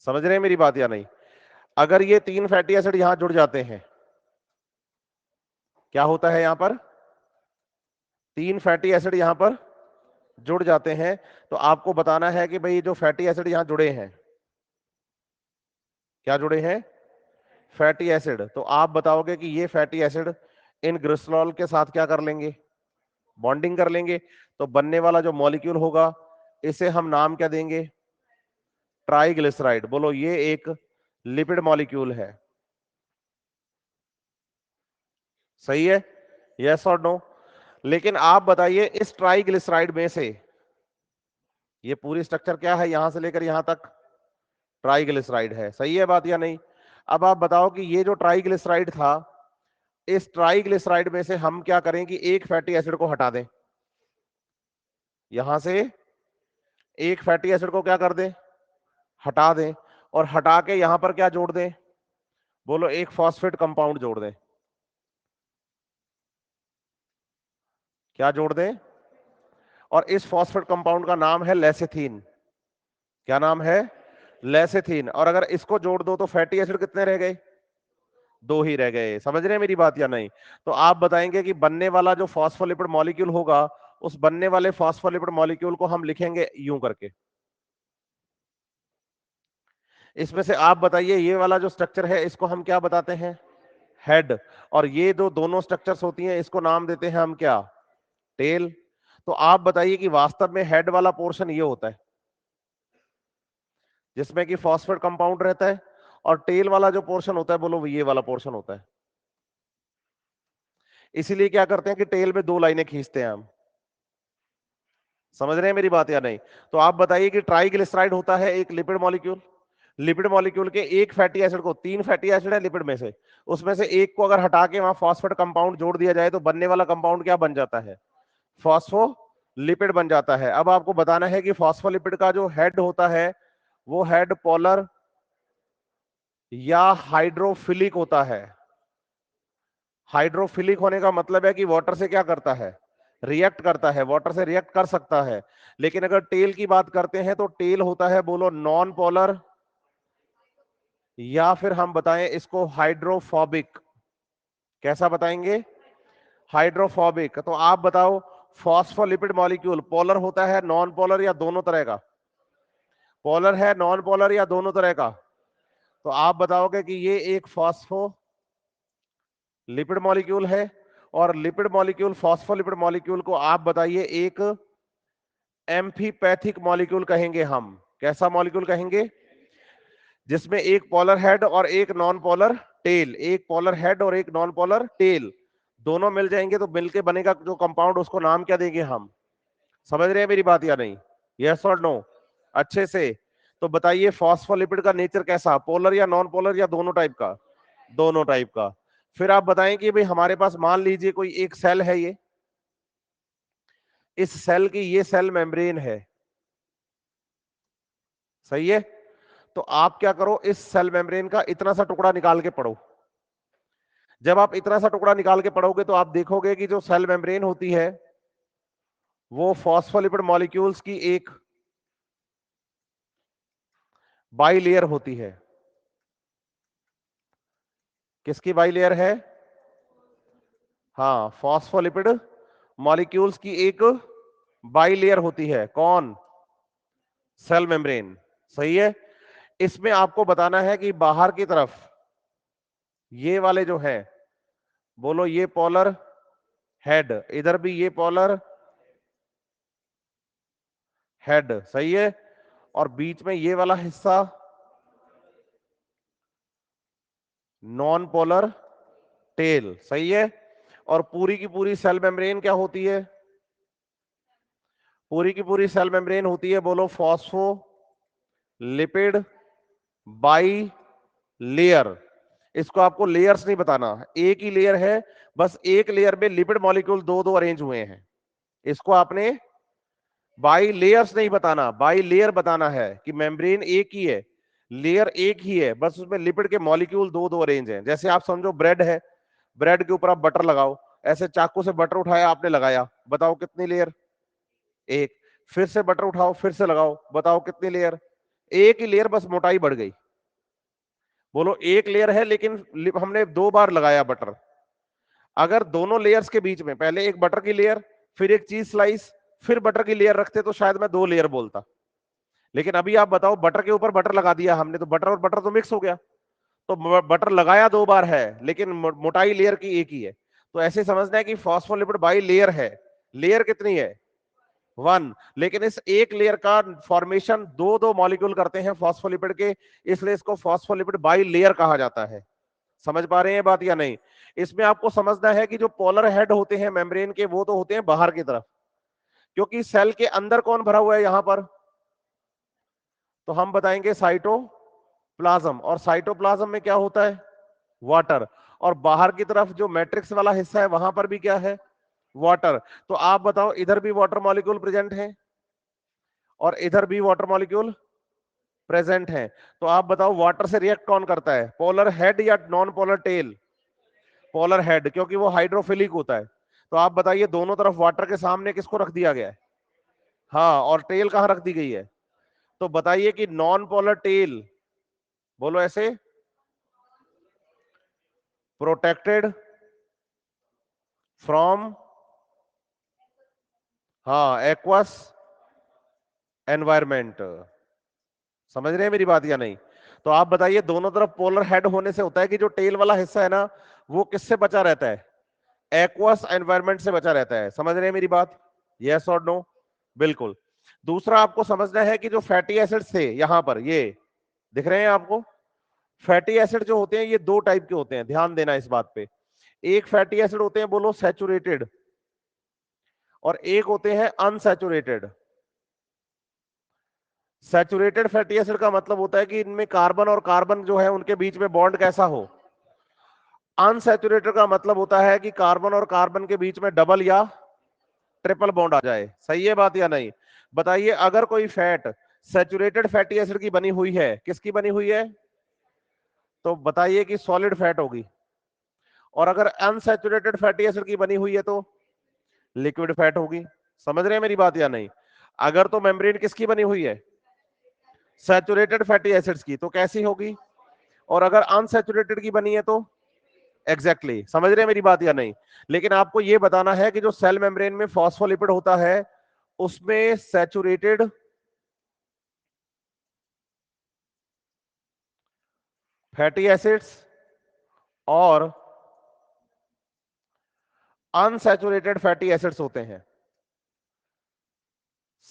समझ रहे हैं मेरी बात या नहीं? अगर ये 3 फैटी एसिड यहां जुड़ जाते हैं, क्या होता है यहां पर, 3 फैटी एसिड यहां पर जुड़ जाते हैं, तो आपको बताना है कि भाई जो फैटी एसिड यहां जुड़े हैं, क्या जुड़े हैं, फैटी एसिड। तो आप बताओगे कि ये फैटी एसिड इन ग्लिसरॉल के साथ क्या कर लेंगे, बॉन्डिंग कर लेंगे। तो बनने वाला जो मॉलिक्यूल होगा, इसे हम नाम क्या देंगे, ट्राइग्लिसराइड। बोलो ये एक लिपिड मॉलिक्यूल है। सही है, यस और नो? लेकिन आप बताइए इस ट्राइग्लिसराइड में से, ये पूरी स्ट्रक्चर क्या है, यहां से लेकर यहां तक ट्राइग्लिसराइड है। सही है बात या नहीं? अब आप बताओ कि ये जो ट्राइग्लिसराइड था, इस ट्राइग्लिसराइड में से हम क्या करें कि एक फैटी एसिड को हटा दें, यहां से एक फैटी एसिड को क्या कर दें, हटा दें। और हटा के यहां पर क्या जोड़ दें, बोलो एक फॉस्फेट कंपाउंड जोड़ दें। क्या जोड़ दें? और इस फॉस्फेट कंपाउंड का नाम है लेसिथीन। क्या नाम है, लेसिथीन। और अगर इसको जोड़ दो तो फैटी एसिड कितने रह गए, 2 ही रह गए। समझ रहे हैं मेरी बात या नहीं? तो आप बताएंगे कि बनने वाला जो फॉस्फोलिपिड मॉलिक्यूल होगा, उस बनने वाले फॉस्फोलिपिड मॉलिक्यूल को हम लिखेंगे यूं करके। इसमें से आप बताइए ये वाला जो स्ट्रक्चर है इसको हम क्या बताते हैं, हेड। और ये जो दोनों स्ट्रक्चर्स होती हैं इसको नाम देते हैं हम क्या, टेल। तो आप बताइए कि वास्तव में हेड वाला पोर्शन ये होता है जिसमें कि फॉस्फेट कंपाउंड रहता है, और टेल वाला जो पोर्शन होता है, बोलो ये वाला पोर्शन होता है। इसीलिए क्या करते हैं कि टेल में 2 लाइनें खींचते हैं हम। समझ रहे हैं मेरी बात या नहीं? तो आप बताइए कि ट्राइग्लिसराइड होता है एक लिपिड मॉलिक्यूल। लिपिड मॉलिक्यूल के एक फैटी एसिड को, 3 फैटी एसिड है लिपिड में से, उसमें से एक को अगर हटा के वहां फॉस्फेट कंपाउंड जोड़ दिया जाए तो बनने वाला कंपाउंड क्या बन जाता है, फॉस्फोलिपिड बन जाता है। अब आपको बताना है कि फॉस्फोलिपिड का जो हेड होता है वो हेड पोलर या हाइड्रोफिलिक होता है। हाइड्रोफिलिक होने का मतलब है कि वाटर से क्या करता है, रिएक्ट करता है, वाटर से रिएक्ट कर सकता है। लेकिन अगर टेल की बात करते हैं तो टेल होता है, बोलो नॉन पोलर, या फिर हम बताएं इसको हाइड्रोफोबिक। कैसा बताएंगे, हाइड्रोफोबिक। तो आप बताओ फॉस्फोलिपिड मॉलिक्यूल पोलर होता है, नॉन पोलर, या दोनों तरह का, पोलर है, नॉन पोलर, या दोनों तरह का? तो आप बताओगे कि ये एक फॉस्फोलिपिड मॉलिक्यूल है। और लिपिड मॉलिक्यूल, फॉस्फोलिपिड मॉलिक्यूल को आप बताइए एक एम्फीपैथिक मॉलिक्यूल कहेंगे हम। कैसा मॉलिक्यूल कहेंगे, जिसमें एक पोलर हेड और एक नॉन पोलर टेल, एक पोलर हेड और एक नॉन पोलर टेल, दोनों मिल जाएंगे तो मिलके बनेगा जो कंपाउंड, उसको नाम क्या देंगे हम। समझ रहे हैं मेरी बात या नहीं, यस और नो, अच्छे से? तो बताइए फॉस्फोलिपिड का नेचर कैसा, पोलर या नॉन पोलर या दोनों टाइप का, दोनों टाइप का। फिर आप बताएं कि भाई हमारे पास मान लीजिए कोई एक सेल है, ये इस सेल की ये सेल मेम्ब्रेन है, सही है। तो आप क्या करो, इस सेल मेम्ब्रेन का इतना सा टुकड़ा निकाल के पढ़ो। जब आप इतना सा टुकड़ा निकाल के पढ़ोगे तो आप देखोगे कि जो सेल मेम्ब्रेन होती है वो फॉस्फोलिपिड मॉलिक्यूल्स की एक बाई लेयर होती है। किसकी बाई लेयर है? हाँ, फॉस्फोलिपिड मॉलिक्यूल्स की एक बाई लेयर होती है। कौन? सेल मेम्ब्रेन, सही है। इसमें आपको बताना है कि बाहर की तरफ ये वाले जो है, बोलो ये पोलर हेड, इधर भी ये पोलर हेड, सही है। और बीच में ये वाला हिस्सा नॉन पोलर टेल, सही है। और पूरी की पूरी सेल मेम्ब्रेन क्या होती है? पूरी की पूरी सेल मेम्ब्रेन होती है, बोलो फॉस्फो लिपिड बाई लेयर। इसको आपको लेयर्स नहीं बताना, एक ही लेयर है, बस एक लेयर में लिपिड मॉलिक्यूल दो दो अरेंज हुए हैं। इसको आपने बाई लेयर्स नहीं बताना, बाई लेयर बताना है कि मेम्ब्रेन एक ही है, लेयर एक ही है, बस उसमें लिपिड के मॉलिक्यूल दो दो अरेंज हैं। जैसे आप समझो ब्रेड है, ब्रेड के ऊपर आप बटर लगाओ, ऐसे चाकू से बटर उठाया आपने, लगाया, बताओ कितनी लेयर? एक। फिर से बटर उठाओ, फिर से लगाओ, बताओ कितनी लेयर? एक ही लेयर, बस मोटाई बढ़ गई। बोलो एक लेयर है लेकिन हमने दो बार लगाया बटर। अगर दोनों लेयर्स के बीच में पहले एक बटर की लेयर, फिर एक चीज स्लाइस, फिर बटर की लेयर रखते तो शायद मैं दो लेयर बोलता। लेकिन अभी आप बताओ, बटर के ऊपर बटर लगा दिया हमने, तो बटर और बटर तो मिक्स हो गया। तो बटर लगाया दो बार है लेकिन मोटाई लेयर की एक ही है। तो ऐसे समझना है कि फॉस्फोलिपिड बाई लेयर है। लेयर कितनी है? वन। लेकिन इस एक लेयर का फॉर्मेशन दो दो मॉलिक्यूल करते हैं फॉस्फोलिपिड के, इसलिए इसको फॉस्फोलिपिड बाई लेयर कहा जाता है। समझ पा रहे हैं बात या नहीं? इसमें आपको समझना है कि जो पोलर हेड होते हैं मेम्ब्रेन के, वो तो होते हैं बाहर की तरफ, क्योंकि सेल के अंदर कौन भरा हुआ है यहां पर? तो हम बताएंगे साइटोप्लाज्म। और साइटोप्लाज्म में क्या होता है? वाटर। और बाहर की तरफ जो मैट्रिक्स वाला हिस्सा है वहां पर भी क्या है? वाटर। तो आप बताओ, इधर भी वाटर मॉलिक्यूल प्रेजेंट है और इधर भी वाटर मॉलिक्यूल प्रेजेंट है। तो आप बताओ, वाटर से रिएक्ट कौन करता है, पोलर हेड या non polar tail? Polar head, क्योंकि वो हाइड्रोफिलिक होता है। तो आप बताइए, दोनों तरफ वाटर के सामने किसको रख दिया गया है? हाँ, और टेल कहां रख दी गई है? तो बताइए कि नॉन पोलर टेल, बोलो ऐसे, प्रोटेक्टेड फ्रॉम, हाँ, एक्वस एनवायरमेंट। समझ रहे हैं मेरी बात या नहीं? तो आप बताइए, दोनों तरफ पोलर हेड होने से होता है कि जो टेल वाला हिस्सा है ना, वो किससे बचा रहता है? एक्वस एनवायरमेंट से बचा रहता है। समझ रहे हैं मेरी बात? यस और नो? बिल्कुल। दूसरा आपको समझना है कि जो फैटी एसिड्स थे यहां पर, ये दिख रहे हैं आपको? फैटी एसिड जो होते हैं ये दो टाइप के होते हैं, ध्यान देना इस बात पे। एक फैटी एसिड होते हैं, बोलो सैचुरेटेड, और एक होते हैं अनसैचुरेटेड। सैचुरेटेड फैटी एसिड का मतलब होता है कि इनमें कार्बन और कार्बन जो है उनके बीच में बॉन्ड कैसा हो। अनसैचुरेटेड का मतलब होता है कि कार्बन और कार्बन के बीच में डबल या ट्रिपल बॉन्ड आ जाए। सही है बात या नहीं? बताइए, अगर कोई फैट सैचुरेटेड फैटी एसिड की बनी हुई है, किसकी बनी हुई है? तो बताइए कि सॉलिड फैट होगी। और अगर अनसैचुरेटेड फैटी एसिड की बनी हुई है तो लिक्विड फैट होगी। समझ रहे हैं मेरी बात या नहीं? अगर तो मेम्ब्रेन किसकी बनी हुई है? सैचुरेटेड फैटी एसिड्स की, तो कैसी होगी? और अगर अनसैचुरेटेड की बनी है तो एग्जैक्टली exactly। समझ रहे हैं मेरी बात या नहीं? लेकिन आपको यह बताना है कि जो सेल मेम्ब्रेन में फॉस्फोलिपिड होता है उसमें सैचुरेटेड फैटी एसिड्स और अनसैचुरेटेड फैटी एसिड्स होते हैं।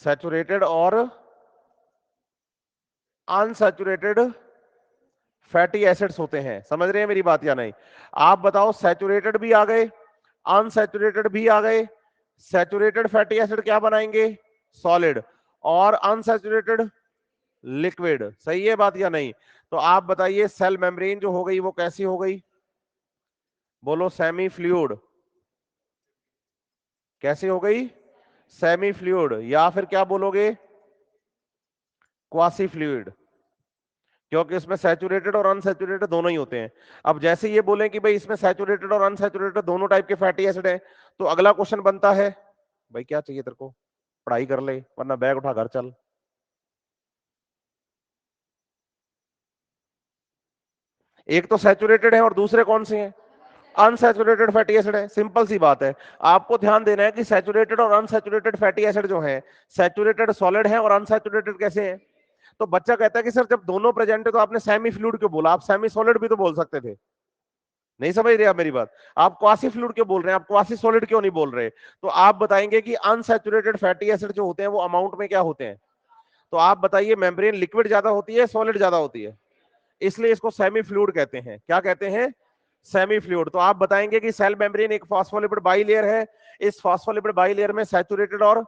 सैचुरेटेड और अनसैचुरेटेड फैटी एसिड्स होते हैं। समझ रहे हैं मेरी बात या नहीं? आप बताओ, सैचुरेटेड भी आ गए, अनसैचुरेटेड भी आ गए। सैचुरेटेड फैटी एसिड क्या बनाएंगे? सॉलिड। और अनसैचुरेटेड लिक्विड। सही है बात या नहीं? तो आप बताइए, सेल मेम्ब्रेन जो हो गई वो कैसी हो गई? बोलो सेमी फ्लूइड। कैसी हो गई? सेमी फ्लूइड, या फिर क्या बोलोगे, क्वासी फ्लूइड, क्योंकि इसमें सैचुरेटेड और अनसैचुरेटेड दोनों ही होते हैं। अब जैसे ये बोले कि भाई इसमें सैचुरेटेड और अनसैचुरेटेड दोनों टाइप के फैटी एसिड है, तो अगला क्वेश्चन बनता है, भाई क्या चाहिए तेरे को, पढ़ाई कर ले वरना बैग उठा घर चल। एक तो सैचुरेटेड है और दूसरे कौन से हैं, अनसैचुरेटेड फैटी एसिड है। सिंपल सी बात है, आपको ध्यान देना है कि सैचुरेटेड और अनसैचुरेटेड फैटी एसिड जो है, सैचुरेटेड सॉलिड है और अनसैचुरेटेड कैसे है। तो बच्चा कहता है कि सर जब दोनों प्रेजेंट है तो आपने सेमी फ्लूइड क्यों बोला, आप सेमी सॉलिड भी तो बोल सकते थे। नहीं समझ रहे आप मेरी बात, आप क्वासी फ्लूइड क्यों बोल रहे हैं, आप क्वासी सॉलिड क्यों नहीं बोल रहे। तो आप बताएंगे कि अनसैचुरेटेड फैटी एसिड जो होते हैं वो अमाउंट में क्या होते हैं। तो आप बताइए मेम्ब्रेन लिक्विड ज्यादा होती है, सॉलिड ज्यादा होती है, इसलिए इसको सेमी फ्लूइड कहते हैं। क्या कहते हैं, सेमी फ्लूइड। तो आप बताएंगे कि सेल मेम्ब्रेन एक फॉस्फोलिपिड बाइलेयर है, इस फॉस्फोलिपिड बाइलेयर में सैचुरेटेड और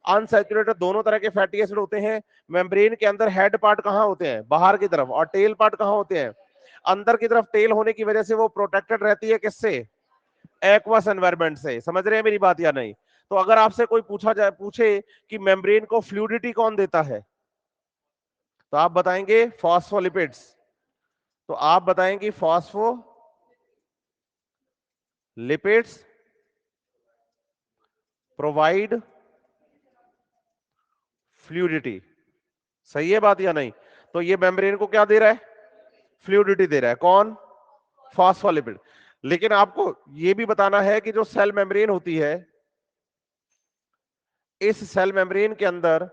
अनसैचुरेटेड दोनों तरह के फैटी एसिड होते हैं। मेम्ब्रेन के अंदर हेड पार्ट कहां होते हैं, बाहर की तरफ, और टेल पार्ट कहां होते हैं, अंदर की तरफ। टेल होने की वजह से वो प्रोटेक्टेड रहती है किससे, एक्वस एनवायरनमेंट से। समझ रहे हैं मेरी बात या नहीं। तो अगर आपसे कोई पूछे कि मेम्ब्रेन को फ्लूइडिटी कौन देता है, तो आप बताएंगे फॉस्फोलिपिड्स। तो आप बताएंगे फॉस्फोलिपिड्स प्रोवाइड फ्लूइडिटी। सही है बात या नहीं। तो ये मेम्ब्रेन को क्या दे रहा है, फ्लूइडिटी दे रहा है, कौन, फॉस्फोलिपिड। लेकिन आपको यह भी बताना है कि जो सेल मेम्ब्रेन होती है, इस सेल मेम्ब्रेन के अंदर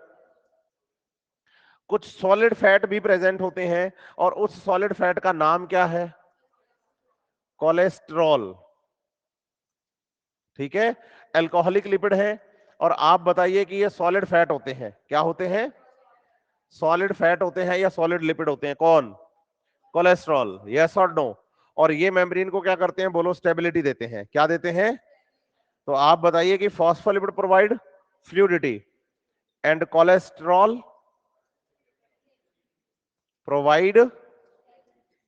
कुछ सॉलिड फैट भी प्रेजेंट होते हैं, और उस सॉलिड फैट का नाम क्या है, कोलेस्ट्रॉल। ठीक है, अल्कोहलिक लिपिड है। और आप बताइए कि ये सॉलिड फैट होते हैं, क्या होते हैं, सॉलिड फैट होते हैं या सॉलिड लिपिड होते हैं, कौन, कोलेस्ट्रॉल, यस और नो। और ये मेम्ब्रेन को क्या करते हैं, बोलो, स्टेबिलिटी देते हैं। क्या देते हैं, तो आप बताइए कि phospholipid provide fluidity and cholesterol provide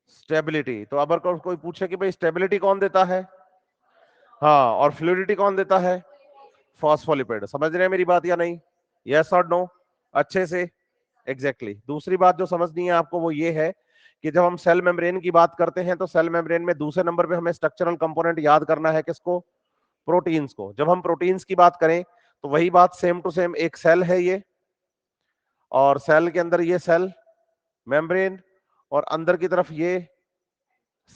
stability. तो अगर कोई पूछे कि भाई स्टेबिलिटी कौन देता है, हाँ, और फ्लूइडिटी कौन देता है, फॉस्फोलिपिड। समझ रहे हैं मेरी बात या नहीं, यस और नो, अच्छे से, एग्जैक्टली दूसरी बात जो समझनी है आपको वो ये है कि जब हम सेल मेम्ब्रेन की बात करते हैं, तो सेल मेम्ब्रेन में दूसरे नंबर पे हमें स्ट्रक्चरल कंपोनेंट याद करना है, किसको, प्रोटीन्स को। जब हम प्रोटीन्स की बात करें तो वही बात सेम टू सेम, एक सेल है ये, और सेल के अंदर ये सेल मेम्ब्रेन, और अंदर की तरफ ये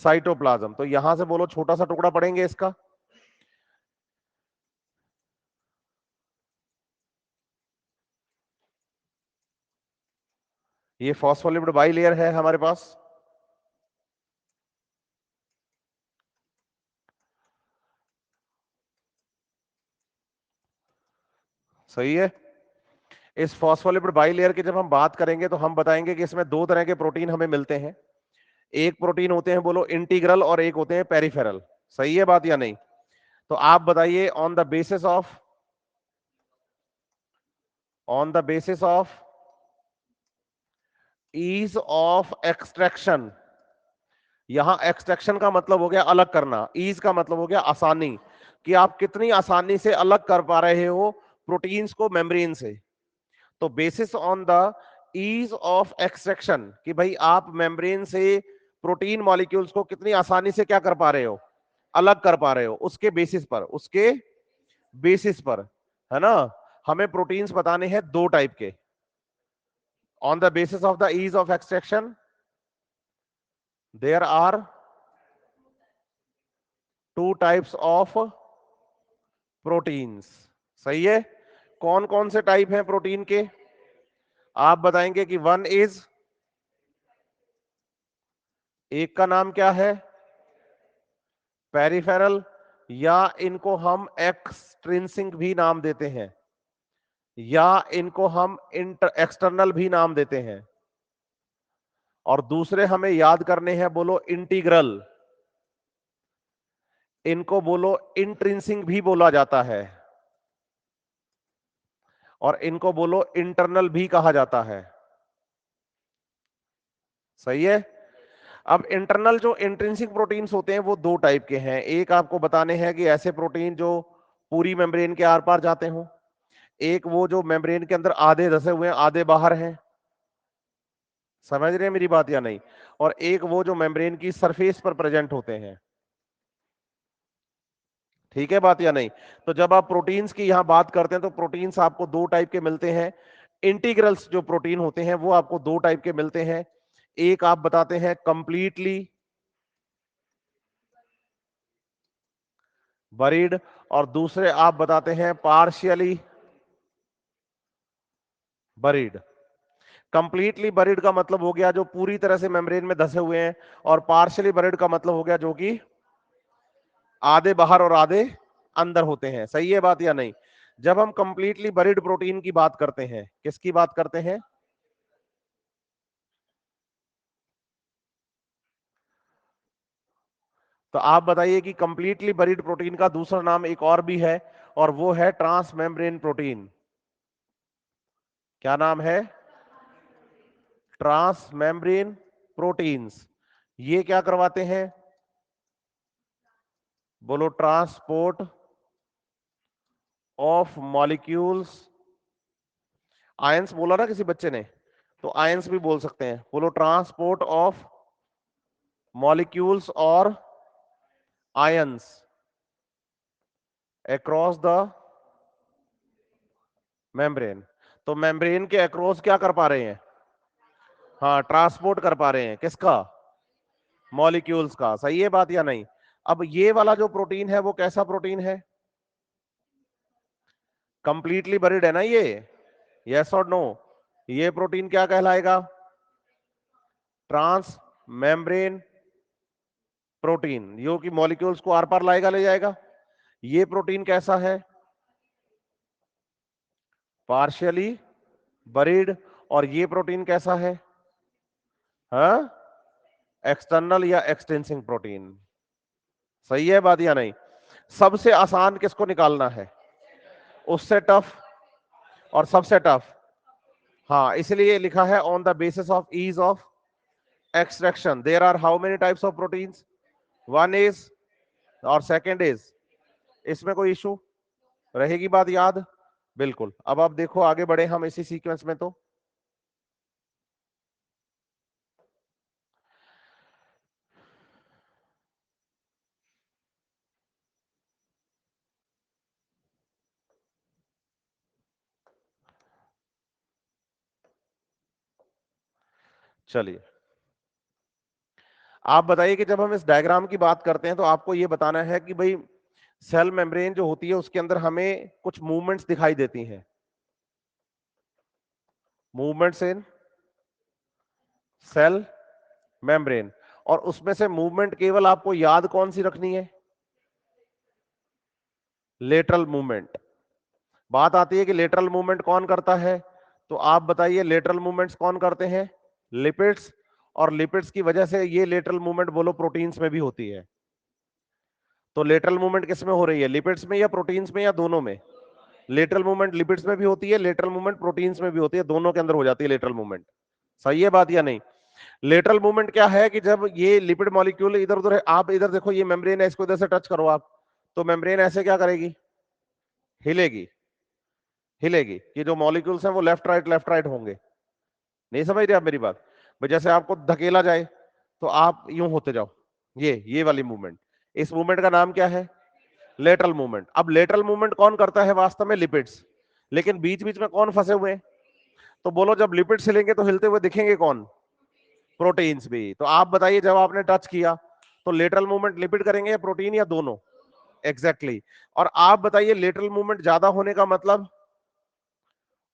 साइटोप्लाज्म। तो यहां से बोलो छोटा सा टुकड़ा पड़ेंगे इसका, ये फॉस्फोलिपिड बाइलेयर है हमारे पास। सही है। इस फॉस्फोलिपिड बाइलेयर की जब हम बात करेंगे तो हम बताएंगे कि इसमें दो तरह के प्रोटीन हमें मिलते हैं। एक प्रोटीन होते हैं, बोलो, इंटीग्रल, और एक होते हैं पेरिफेरल। सही है बात या नहीं। तो आप बताइए, on the basis of ease of extraction. यहां एक्सट्रैक्शन का मतलब हो गया अलग करना, ईज का मतलब हो गया आसानी, कि आप कितनी आसानी से अलग कर पा रहे हो प्रोटीन्स को मेम्ब्रेन से। तो basis on the ease of extraction, कि भाई आप मेम्ब्रेन से प्रोटीन मॉलिक्यूल्स को कितनी आसानी से क्या कर पा रहे हो, अलग कर पा रहे हो, उसके बेसिस पर, है ना। हमें प्रोटीन्स बताने हैं दो टाइप के। On the basis of the ease of extraction there are two types of proteins. सही है। कौन कौन से टाइप हैं प्रोटीन के, आप बताएंगे कि वन इज, एक का नाम क्या है, पेरिफेरल, या इनको हम एक्सट्रिंसिक भी नाम देते हैं, या इनको हम एक्सटर्नल भी नाम देते हैं। और दूसरे हमें याद करने हैं, बोलो, इंटीग्रल, इनको बोलो इंट्रिंसिक भी बोला जाता है, और इनको बोलो इंटरनल भी कहा जाता है। सही है। अब इंटरनल जो इंट्रिंसिक प्रोटीन्स होते हैं वो दो टाइप के हैं। एक आपको बताने हैं कि ऐसे प्रोटीन जो पूरी मेम्ब्रेन के आर पार जाते हो, एक वो जो मेम्ब्रेन के अंदर आधे धसे हुए हैं, आधे बाहर हैं, समझ रहे हैं मेरी बात या नहीं? और एक वो जो मेम्ब्रेन की सरफेस पर प्रेजेंट होते हैं। ठीक है बात या नहीं? तो जब आप प्रोटीन्स की यहां बात करते हैं तो प्रोटीन्स आपको दो टाइप के मिलते हैं। इंटीग्रल्स जो प्रोटीन होते हैं वो आपको दो टाइप के मिलते हैं। एक आप बताते हैं कंप्लीटली बरीड, और दूसरे आप बताते हैं पार्शियली बरीड। कंप्लीटली बरीड का मतलब हो गया जो पूरी तरह से मेम्ब्रेन में धसे हुए हैं, और पार्शियली बरीड का मतलब हो गया जो कि आधे बाहर और आधे अंदर होते हैं। सही है बात या नहीं? जब हम कंप्लीटली बरीड प्रोटीन की बात करते हैं, किसकी बात करते हैं? तो आप बताइए कि कंप्लीटली बरीड प्रोटीन का दूसरा नाम एक और भी है, और वो है ट्रांसमेम्ब्रेन प्रोटीन। क्या नाम है? Transmembrane proteins. ये क्या करवाते हैं? बोलो, ट्रांसपोर्ट ऑफ मॉलिक्यूल्स। आयंस बोला ना किसी बच्चे ने, तो आयंस भी बोल सकते हैं। बोलो, ट्रांसपोर्ट ऑफ मॉलिक्यूल्स और आयंस अक्रॉस द मेम्ब्रेन। तो मेम्ब्रेन के अक्रॉस क्या कर पा रहे हैं? हाँ, ट्रांसपोर्ट कर पा रहे हैं। किसका? मॉलिक्यूल्स का। सही है बात या नहीं? अब ये वाला जो प्रोटीन है वो कैसा प्रोटीन है? कंप्लीटली बरीड है ना ये? यस और नो? ये प्रोटीन क्या कहलाएगा? ट्रांस मेम्ब्रेन प्रोटीन, जो कि मॉलिक्यूल्स को आर पार लाएगा, ले जाएगा। ये प्रोटीन कैसा है? Partially buried. और ये प्रोटीन कैसा है? हाँ, एक्सटर्नल या एक्सटेंसिंग प्रोटीन। सही है बात या नहीं? सबसे आसान किसको निकालना है? उससे टफ और सबसे टफ। हाँ, इसलिए लिखा है on the basis of ease of extraction there are how many types of proteins? One is, और सेकेंड इज। इसमें कोई इशू रहेगी बात याद? बिल्कुल। अब आप देखो, आगे बढ़े हम इसी सीक्वेंस में। तो चलिए, आप बताइए कि जब हम इस डायग्राम की बात करते हैं तो आपको यह बताना है कि भाई सेल मेम्ब्रेन जो होती है उसके अंदर हमें कुछ मूवमेंट्स दिखाई देती हैं। Movements in cell membrane. और उसमें से मूवमेंट केवल आपको याद कौन सी रखनी है? Lateral movement. बात आती है कि लेटरल मूवमेंट कौन करता है, तो आप बताइए लेटरल मूवमेंट्स कौन करते हैं? लिपिड्स। और लिपिड्स की वजह से ये लेटरल मूवमेंट बोलो प्रोटीन्स में भी होती है। तो लेटरल मूवमेंट किस में हो रही है? लिपिड्स में या प्रोटीन्स में या दोनों में? लेटरल मूवमेंट लिपिड्स में भी होती है, लेटरल मूवमेंट प्रोटीन्स में भी होती है, दोनों के अंदर हो जाती है लेटरल मूवमेंट। सही है बात या नहीं? लेटरल मूवमेंट क्या है कि जब ये लिपिड मॉलिक्यूल इधर उधर है, आप इधर देखो, ये मेम्ब्रेन है, इसको इधर से टच करो आप, तो मेम्ब्रेन ऐसे क्या करेगी? हिलेगी। हिलेगी। ये जो मॉलिक्यूल्स हैं वो लेफ्ट राइट होंगे। नहीं समझ रहे आप मेरी बात? भाई जैसे आपको धकेला जाए तो आप यूं होते जाओ, ये वाली मूवमेंट। इस मूवमेंट का नाम क्या है? Lateral movement. अब लेटरल मूवमेंट कौन करता है वास्तव में? लिपिड्स। लेकिन बीच बीच में कौन फंसे हुए हैं? तो बोलो, जब लिपिड्स हिलेंगे तो हिलते हुए दिखेंगे कौन? प्रोटीन्स भी। तो आप बताइए, जब आपने टच किया तो लेटरल मूवमेंट लिपिड करेंगे या प्रोटीन या दोनों? Exactly exactly। और आप बताइए लेटरल मूवमेंट ज्यादा होने का मतलब?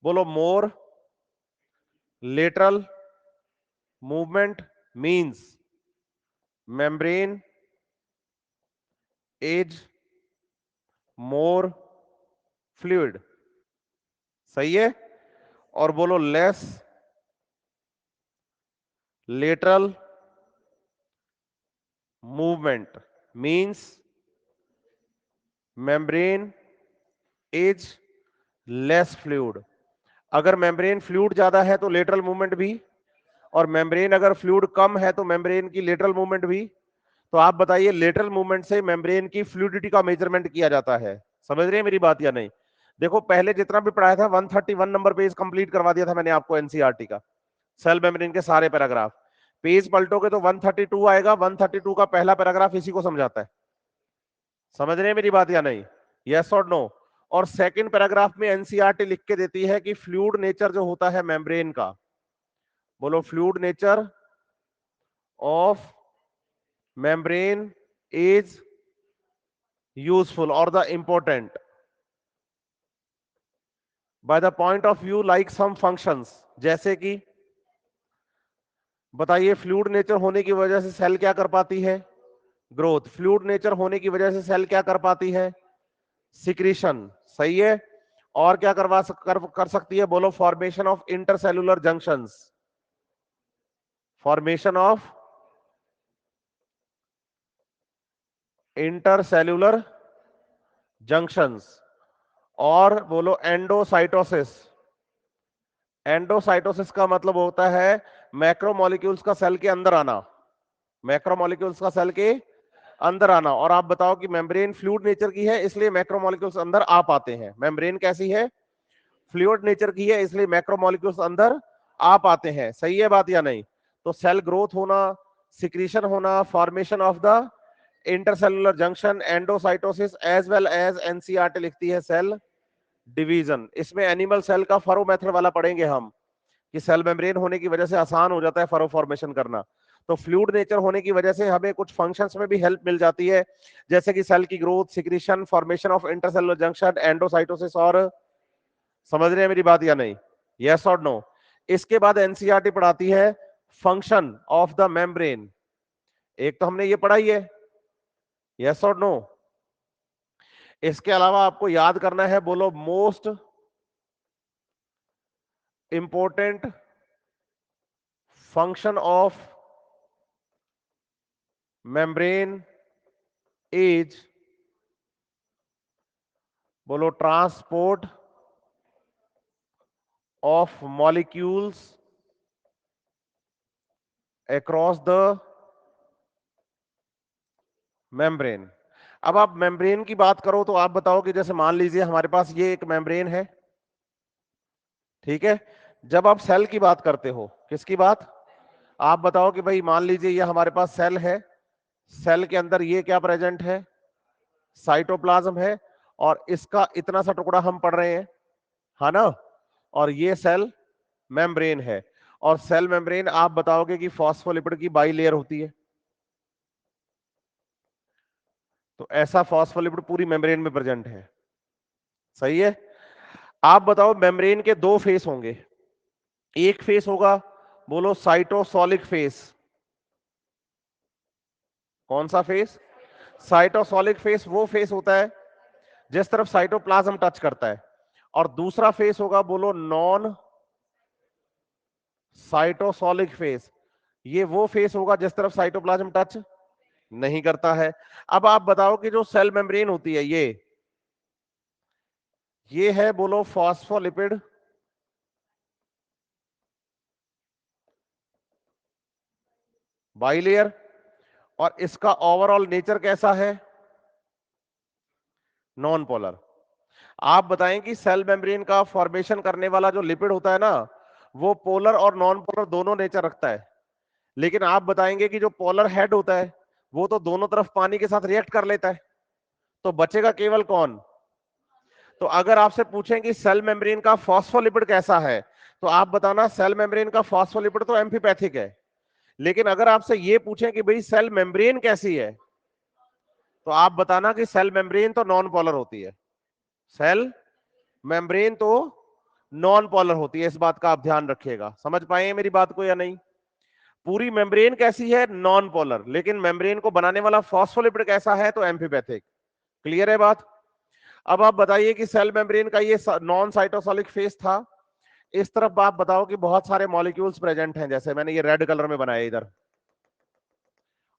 बोलो, more lateral movement means membrane is more fluid. सही है? और बोलो, less lateral movement means membrane is less fluid. अगर मेम्ब्रेन फ्लूइड ज्यादा है तो लेटरल मूवमेंट भी, और मेम्ब्रेन अगर फ्लूइड कम है तो मेम्ब्रेन की लेटरल मूवमेंट भी। तो आप बताइए, लेटरल मूवमेंट से मेम्ब्रेन की फ्लूइडिटी का मेजरमेंट किया जाता है। समझ रहे हैं मेरी बात या नहीं? देखो पहले जितना भी पढ़ाया था 131 नंबर पेज कंप्लीट करवा दिया था मैंने आपको एनसीईआरटी का, सेल मेम्ब्रेन के सारे पैराग्राफ। पेज पलटोगे तो 132 आएगा, 132 का पहला पैराग्राफ इसी को समझाता है। समझ रहे हैं मेरी बात या नहीं? यस और नो? और सेकंड पैराग्राफ में एनसीईआरटी लिख के देती है कि फ्लूइड नेचर जो होता है मेम्ब्रेन का, बोलो fluid nature of membrane is useful और the important by the point of view like some functions. जैसे कि बताइए फ्लूइड नेचर होने की वजह से सेल क्या कर पाती है? ग्रोथ। फ्लूइड नेचर होने की वजह से सेल क्या कर पाती है? सिक्रीशन। सही है। और क्या कर सकती है? बोलो formation of intercellular junctions, formation of intercellular junctions. और बोलो एंडोसाइटोसिस। एंडोसाइटोसिस का मतलब होता है मैक्रोमोलिक्यूल्स का सेल के अंदर आना, मैक्रोमोलिक्यूल्स का सेल के अंदर आना। और आप बताओ कि मेम्ब्रेन फ्लूइड नेचर की है इसलिए मैक्रोमोलिक्यूल्स अंदर आ पाते हैं। मेम्ब्रेन कैसी है? फ्लूइड नेचर की है इसलिए मैक्रोमोलिक्यूल्स अंदर आ पाते हैं। सही है बात या नहीं? तो सेल ग्रोथ होना, सिक्रीशन होना, formation of the intercellular junction, endocytosis, as well as NCERT लिखती है सेल डिवीजन। इसमें एनिमल सेल का फरो मेथड वाला पढ़ेंगे हम, कि सेल मेम्ब्रेन होने की वजह से आसान हो जाता है फरो फॉर्मेशन करना। तो फ्लूइड नेचर होने की वजह से हमें कुछ फंक्शंस में भी हेल्प मिल जाती है, जैसे कि सेल की growth, secretion, formation of intercellular junction, endocytosis. और समझ रहे हैं मेरी बात या नहीं? यस और नो? इसके बाद एनसीईआरटी पढ़ाती है फंक्शन ऑफ द मेम्ब्रेन। एक तो हमने ये पढ़ाई है, यस और नो? इसके अलावा आपको याद करना है, बोलो most important function of membrane is, बोलो transport of molecules across the membrane. अब आप मेम्ब्रेन की बात करो तो आप बताओ कि जैसे मान लीजिए हमारे पास ये एक मेम्ब्रेन है, ठीक है? जब आप सेल की बात करते हो, किसकी बात? आप बताओ कि भाई मान लीजिए ये हमारे पास सेल है, सेल के अंदर ये क्या प्रेजेंट है? साइटोप्लाज्म है। और इसका इतना सा टुकड़ा हम पढ़ रहे हैं, है ना? और ये सेल मेम्ब्रेन है। और सेल मेम्ब्रेन आप बताओगे कि फॉस्फोलिपिड की बाई लेयर होती है, तो ऐसा फॉस्फोलिपिड पूरी मेम्ब्रेन में प्रेजेंट है। सही है। आप बताओ मेम्ब्रेन के दो फेस होंगे, एक फेस होगा, बोलो साइटोसोलिक फेस। कौन सा फेस? साइटोसोलिक फेस वो फेस होता है जिस तरफ साइटोप्लाज्म टच करता है। और दूसरा फेस होगा, बोलो नॉन साइटोसोलिक फेस। ये वो फेस होगा जिस तरफ साइटोप्लाज्म टच नहीं करता है। अब आप बताओ कि जो सेल मेम्ब्रेन होती है ये है, बोलो फॉस्फोलिपिड बाइलेयर। और इसका ओवरऑल नेचर कैसा है? Non polar. आप बताएं कि सेल मेम्ब्रेन का फॉर्मेशन करने वाला जो लिपिड होता है ना, वो पोलर और नॉन पोलर दोनों नेचर रखता है। लेकिन आप बताएंगे कि जो पोलर हेड होता है वो तो दोनों तरफ पानी के साथ रिएक्ट कर लेता है, तो बचेगा केवल कौन? तो अगर आपसे पूछें कि सेल मेम्ब्रेन का फॉस्फोलिपिड कैसा है, तो आप बताना सेल मेम्ब्रेन का फॉस्फोलिपिड तो एम्फीपैथिक है। लेकिन अगर आपसे ये पूछें कि भाई सेल मेम्ब्रेन कैसी है, तो आप बताना कि सेल मेम्ब्रेन तो नॉन पोलर होती है। सेल मेम्ब्रेन तो नॉन पोलर होती है, इस बात का आप ध्यान रखिएगा। समझ पाए मेरी बात को या नहीं? पूरी मेम्ब्रेन कैसी है? Non polar. लेकिन मेम्ब्रेन को बनाने वाला फॉस्फोलिपिड कैसा है? तो एम्फीपैथिक। क्लियर है बात? अब आप बताइए कि सेल मेम्ब्रेन का ये नॉन साइटोसोलिक फेस था। इस तरफ आप बताओ कि बहुत सारे मॉलिक्यूल्स प्रेजेंट हैं, जैसे मैंने ये रेड कलर में बनाया इधर,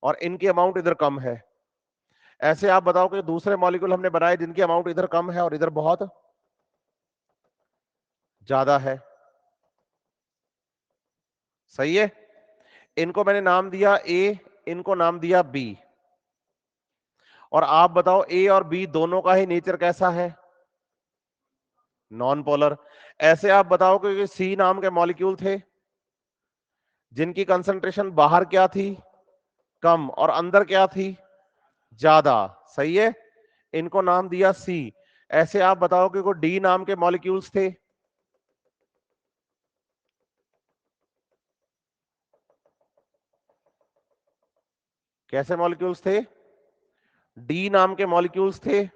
और इनकी अमाउंट इधर कम है। ऐसे आप बताओ कि दूसरे मॉलिक्यूल हमने बनाए जिनकी अमाउंट इधर कम है और इधर बहुत ज्यादा है। सही है। इनको मैंने नाम दिया ए, इनको नाम दिया बी। और आप बताओ ए और बी दोनों का ही नेचर कैसा है? Non polar. ऐसे आप बताओ कि सी नाम के मॉलिक्यूल थे जिनकी कंसंट्रेशन बाहर क्या थी, कम, और अंदर क्या थी, ज्यादा। सही है, इनको नाम दिया सी। ऐसे आप बताओ कि कोई डी नाम के मॉलिक्यूल्स थे, कैसे मॉलिक्यूल्स थे, डी नाम के मॉलिक्यूल्स थे।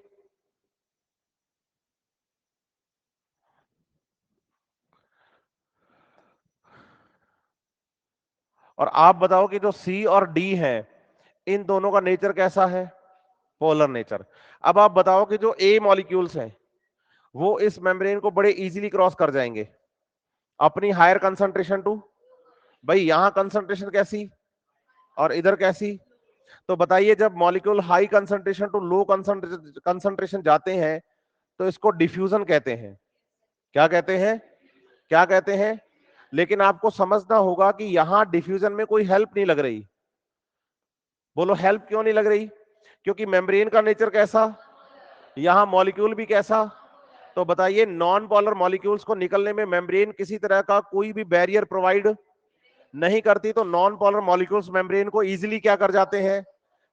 और आप बताओ कि जो सी और डी है इन दोनों का नेचर कैसा है, पोलर नेचर। अब आप बताओ कि जो ए मॉलिक्यूल्स हैं वो इस मेम्ब्रेन को बड़े इजीली क्रॉस कर जाएंगे अपनी हायर कंसंट्रेशन टू, भाई यहां कंसंट्रेशन कैसी और इधर कैसी। तो बताइए जब molecule high concentration to low concentration जाते हैं तो इसको डिफ्यूजन कहते हैं। क्या कहते हैं, क्या कहते हैं। लेकिन आपको समझना होगा कि यहां डिफ्यूजन में कोई हेल्प नहीं लग रही। बोलो हेल्प क्यों नहीं लग रही, क्योंकि मेम्ब्रेन का नेचर कैसा, यहां मॉलिक्यूल भी कैसा। तो बताइए नॉन पोलर मॉलिक्यूल्स को निकलने में मेम्ब्रेन किसी तरह का कोई भी बैरियर प्रोवाइड नहीं करती, तो नॉन पोलर मॉलिक्यूल्स मेम्ब्रेन को इजीली क्या कर जाते हैं,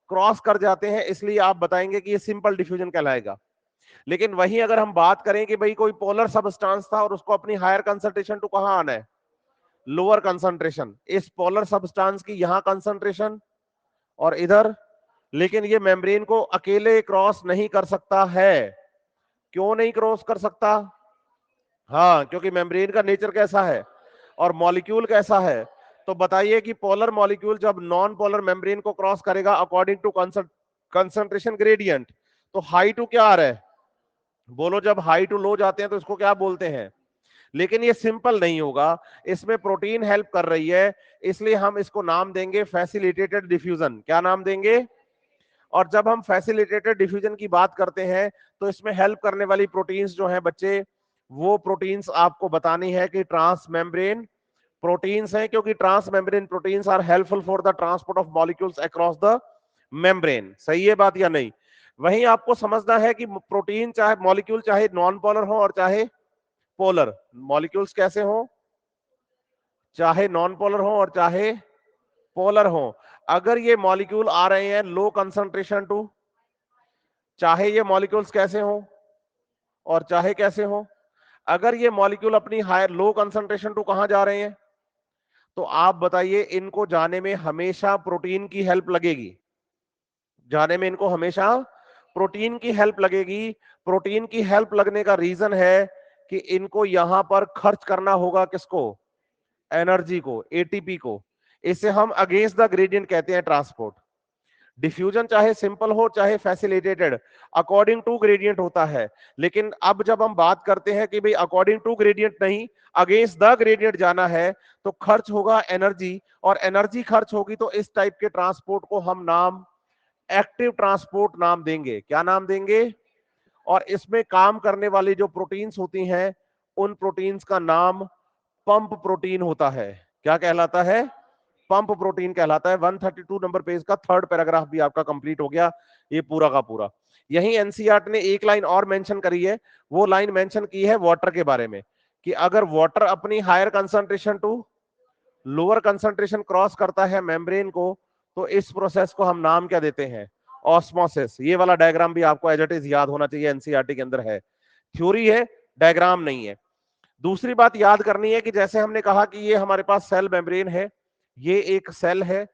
क्रॉस कर जाते हैं। इसलिए आप बताएंगे कि ये सिंपल डिफ्यूजन कहलाएगा। लेकिन वहीं अगर हम बात करें कि भाई कोई पोलर सबस्टेंस था और उसको अपनी हायर कंसंट्रेशन टू कहां आना है, लोअर कंसंट्रेशन, इस पोलर सबस्टेंस की यहां कंसंट्रेशन और इधर, लेकिन ये मेम्ब्रेन को अकेले क्रॉस नहीं कर सकता है। क्यों नहीं क्रॉस कर सकता, हाँ क्योंकि मेम्ब्रेन का नेचर कैसा है और मॉलिक्यूल कैसा है। तो बताइए कि पोलर मॉलिक्यूल जब नॉन पोलर मेम्ब्रेन को क्रॉस करेगा अकॉर्डिंग टू कंसंट्रेशन ग्रेडियंट, तो हाई टू क्या आ रहा है, बोलो जब हाई टू लो जाते हैं तो इसको क्या बोलते हैं। लेकिन ये सिंपल नहीं होगा, इसमें प्रोटीन हेल्प कर रही है, इसलिए हम इसको नाम देंगे फैसिलिटेटेड डिफ्यूजन। क्या नाम देंगे, और जब हम फैसिलिटेटेड डिफ्यूजन की बात करते हैं तो इसमें हेल्प करने वाली प्रोटीन्स जो है बच्चे, वो प्रोटीन्स आपको बतानी है कि ट्रांस मेम्ब्रेन प्रोटीन्स हैं, क्योंकि transmembrane proteins are helpful for the transport of molecules across the membrane. सही है बात या नहीं। वहीं आपको समझना है कि प्रोटीन चाहे मॉलिक्यूल चाहे नॉन पोलर हो और चाहे पोलर, मॉलिक्यूल्स कैसे हो, चाहे नॉन पोलर हो और चाहे पोलर हो, अगर ये मॉलिक्यूल आ रहे हैं लो कंसंट्रेशन टू, चाहे ये मॉलिक्यूल्स कैसे हो और चाहे कैसे हो, अगर ये मॉलिक्यूल अपनी हायर लो कंसंट्रेशन टू कहां जा रहे हैं, तो आप बताइए इनको जाने में हमेशा प्रोटीन की हेल्प लगेगी, जाने में इनको हमेशा प्रोटीन की हेल्प लगेगी। प्रोटीन की हेल्प लगने का रीजन है कि इनको यहां पर खर्च करना होगा किसको, एनर्जी को, एटीपी को। इसे हम अगेंस्ट द ग्रेडियंट कहते हैं ट्रांसपोर्ट। डिफ्यूजन चाहे सिंपल हो चाहे फैसिलिटेटेड, अकॉर्डिंग टू ग्रेडियंट होता है। लेकिन अब जब हम बात करते हैं कि भाई अकॉर्डिंग टू ग्रेडियंट नहीं, अगेंस्ट द ग्रेडियंट जाना है, तो खर्च होगा एनर्जी, और एनर्जी खर्च होगी तो इस टाइप के ट्रांसपोर्ट को हम नाम एक्टिव ट्रांसपोर्ट नाम देंगे। क्या नाम देंगे, और इसमें काम करने वाली जो प्रोटीन्स होती हैं उन प्रोटीन्स का नाम पंप प्रोटीन होता है। क्या कहलाता है, पंप प्रोटीन कहलाता है। 132 नंबर पेज का थर्ड पैराग्राफ भी आपका कंप्लीट हो गया, ये पूरा का पूरा। यही एनसीईआरटी ने एक लाइन और मेंशन करी है, वो लाइन मेंशन की है वाटर के बारे में, कि अगर वाटर अपनी higher concentration to lower concentration cross करता है मेम्ब्रेन को, तो इस प्रोसेस को हम नाम क्या देते हैं, ऑस्मोसिस। ये वाला डायग्राम भी आपको एज इट इज याद होना चाहिए, एनसीईआरटी के अंदर है, थ्योरी है, डायग्राम नहीं है। दूसरी बात याद करनी है कि जैसे हमने कहा कि ये हमारे पास सेल मेम्ब्रेन है, ये एक सेल है,